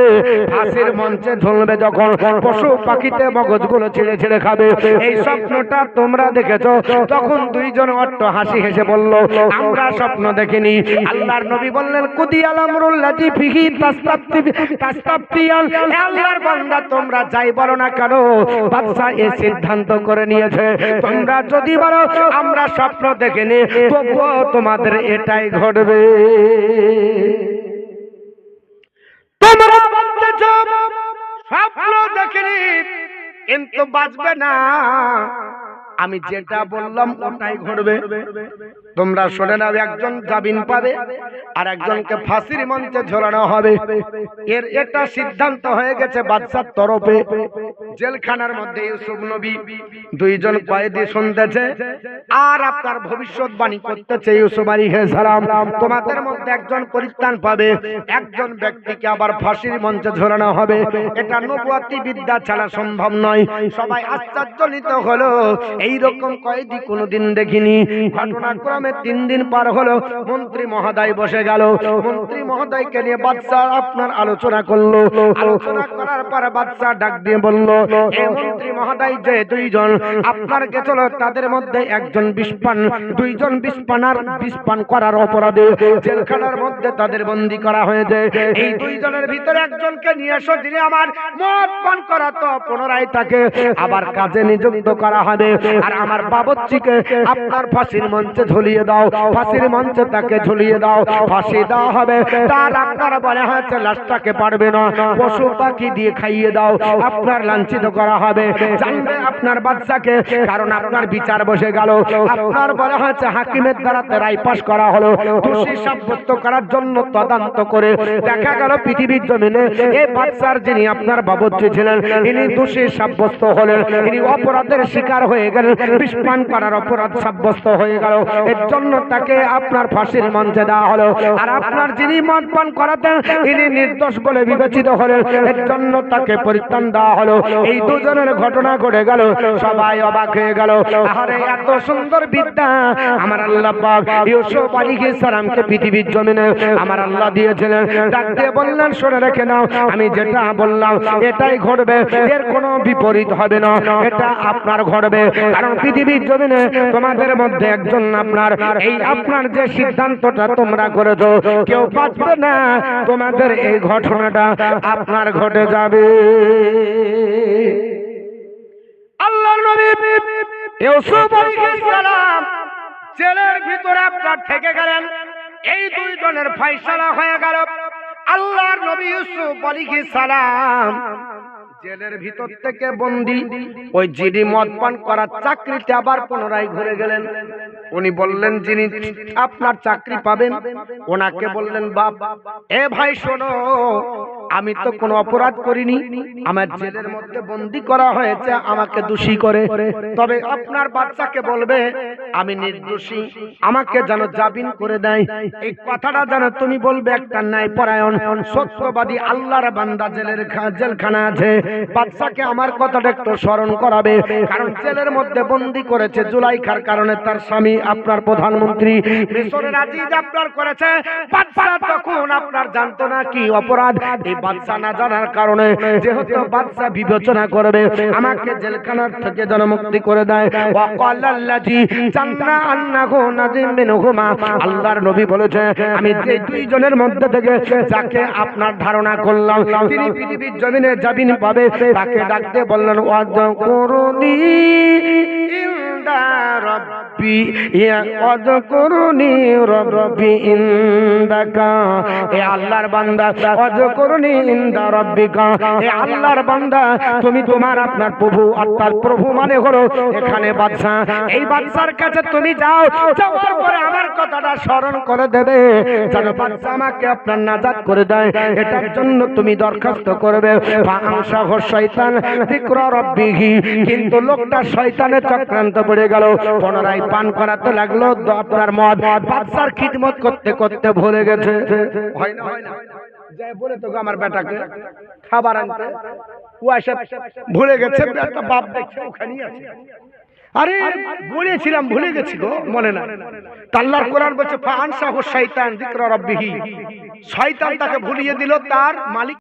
ফাঁসির মঞ্চে ঝুলবে। যখন পশু পাখিতে মগজগুলো ছিঁড়ে ছিঁড়ে খাবে। এই স্বপ্নটা তোমরা দেখেছো? তখন দুইজন অট্ট হাসি হেসে বলল, আমরা স্বপ্ন দেখিনি। আল্লাহর নবী বললেন, কুদিয়াল আমরুল্লাযী ফিহি তাস্তাফতিয়ান। হে আল্লাহর বান্দা, তোমরা যাই বলো না কেন, বাদশা এই সিদ্ধান্ত করে নিয়েছে, তোমরা যদি বলো আমরা স্বপ্ন দেখিনি, তবুও তোমাদের এটাই ঘটবে। তোমরা বলতেছ স্বপ্ন দেখিনি, কিন্তু বাঁচবে না। আমি যেটা বললাম ওটাই ঘটবে। তোমরা শুনে নাও, একজন জামিন পাবে আর একজনকে ফাঁসির মঞ্চে ঝোলানো হবে। এটা সিদ্ধান্ত হয়ে গেছে বাদশার তরফে। জেলখানার মধ্যে ইউসুফ নবী দুইজন কয়েদি শুনতেছে আর আপনার ভবিষ্যৎবাণী করতেছে। ইউসুফ আলাইহিস সালাম, তোমাদের মধ্যে একজন পরিত্রাণ পাবে, একজন ব্যক্তিকে আবার ফাঁসির মঞ্চে ঝোলানো হবে। এটা নবুয়তি বিদ্যা ছাড়া সম্ভব নয়। সবাই আশ্চর্যজনিত হলো, এইরকম কয়েদি কোনোদিন দেখিনি। ঘটনাক্রমে 3 দিন পার হলো, মন্ত্রী মহোদয় বসে গেল। মন্ত্রী মহোদয়কে নিয়ে বাদশা আপনার আলোচনা করলো। আলোচনা করার পর বাদশা ডাক দিয়ে বলল, হে মন্ত্রী মহোদয়, যে দুইজন আপনার গেছিল তাদের মধ্যে একজন বিষপান, দুইজন বিষপান করার অপরাধে জেলখানার মধ্যে তাদের বন্দী করা হয়েছে। এই দুইজনের ভিতরে একজনকে নিয়ে এসো, যিনি আমার মদ পান করা, তো পুনরায় তাকে আবার কাজে নিযুক্ত করা হবে। আর আমার বাবুর্চিকে আপনার ফাঁসির মঞ্চে ঝুলিয়ে দাও, ফাঁসির মঞ্চে তাকে ঝুলিয়ে দাও, ফাঁসি দেওয়া হবে। তার আপনার বলা হয়েছে লাশটাকে পারবে না, পশু পাখি দিয়ে খাইয়ে দাও, আপনার লাঞ্ছিত করা হবে। জানবে আপনার বাচ্চাকে, কারণ আপনার বিচার বসে গেল। আপনার বলা হয়েছে হাকিমের দ্বারা রায় পাশ করা হলো, দোষী সাব্যস্ত করার জন্য তদন্ত করে দেখা গেল পৃথিবীর জমিনে এই বাচ্চার যিনি আপনার বাবুর্চি ছিলেন, ইনি দোষী সাব্যস্ত হলেন, ইনি অপরাধের শিকার হয়ে গেলেন, বিষপান করার অপরাধ সাব্যস্ত হয়ে গেল। এর জন্য তাকে আপনার ফাঁসির মঞ্চে দেওয়া হলো। আর আপনার যিনি মদ পান করাতেন, ইনি নির্দোষ বলে বিবেচিত হলেন, এর জন্য তাকে পরিত্রাণ দেওয়া হলো। এই দুজনের ঘটনা ঘটে গেল, সবাই অবাক হয়ে গেল। আরে এত সুন্দর বিদ্যা আমার আল্লাহ পাক ইউসুফ আলাইহিস সালামকে পৃথিবীর জমিনে আমার আল্লাহ দিয়েছিলেন। ডাক দিয়ে বললেন, শুনে রেখে নাও, আমি যেটা বললাম এটাই ঘটবে, এর কোনো বিপরীত হবে না, এটা আপনার ঘটবে। কারণ পৃথিবীর জমিনে তোমাদের মধ্যে একজন আপনার যে সিদ্ধান্তটা তোমরা করেছো, কেউ বাঁচবে না, তোমাদের এই ঘটনাটা আপনার ঘটে যাবে। আল্লাহর নবী ইউসুফ আলাইহিস সালাম জেলের ভিতরে আপনার থেকে গেলেন। এই দুইজনের ফয়সালা হয়ে গেল। আল্লাহর নবী ইউসুফ আলাইহিস সালাম জেলের ভিতর থেকে বন্দী, ওই যিনি মদ পান করার চাকরিতে আবার পুনরায় ঘুরে গেলেন। উনি বললেন, যিনি আপনার চাকরি পাবেন, ওনাকে বললেন, বাপ এ ভাই শোনো, আমি তো কোনো অপরাধ করিনি, আমার জেলের মধ্যে বন্দী করা হয়েছে আমাকে দোষী করে, তবে আপনার বাচ্চাকে বলবে আমি নির্দোষী, আমাকে যেন জামিন করে দেয়। এই কথাটা যেন তুমি বলবে একটা ন্যায়পরায়ণ সত্যবাদী আল্লাহর বান্দা জেলখানা আছে, বাচ্চাকে আমার কথাটা একটু স্মরণ করাবে। কারণ জেলের মধ্যে বন্দী করেছে জুলাইখার কারণে তার স্বামী আপনার প্রধানমন্ত্রী মিশরের আজিজ আপনার করেছে। বাচ্চা তখন আপনার জানতো না কি অপরাধ। এই বাচ্চা না জানার কারণে যেহেতু বাচ্চা বিবেচনা করবে আমাকে জেলখানার থেকে যেন মুক্তি করে দেয়। ওয়াকাল্লাল্লাযী জান্না আন্নাহু নাজিম মিনহুমা, আল্লাহর নবী বলেছে, আমি যে দুইজনের মধ্যে থেকে যাকে আপনার ধারণা করলাম তিনি পৃথিবীর জমিনে জামিন পাবে, তাকে ডাকতে বললেন, ওয়াযকুরুনি ইনদা রাব্বি, ওয়াযকুরুনি রাব্বি ইনদাকা। এ আল্লাহর বান্দা, ওয়াযকুরুনি ইনদা রাব্বিকা, এ আল্লাহর বান্দা তুমি তোমার আপনার প্রভু, অর্থাৎ প্রভু মানে হলো এখানে বাদশা, এই বাদশার কাছে তুমি যাও, যাওয়ার পরে আমার কথাটা স্মরণ করে দেবে যেন বাদশা আমাকে আপনার নাজাত করে দেয়। এটার জন্য তুমি দরখাস্ত করবে। ফাআনশাহু শয়তান যিকরা রাব্বিহি, কিন্তু লোকটা শয়তানের চক্রান্ত পড়ে গেল, পুনরায় পান করাতে লাগলো আপনার মদ। বাদশার খিদমত করতে করতে ভুলে গেছে। হয় না যাই বলে তো আমার বেটাকে খাবার আনতে, ও এসে ভুলে গেছে, একটা বাপ দেখছে ওখানেই আছে। আরে বলেছিলাম ভুলে গেছি গো, মনে না। আল্লাহর কোরআন বলছে ফাআনসাহু শাইতান যিকরা রাব্বিহি, শয়তান তাকে ভুলিয়ে দিল তার মালিক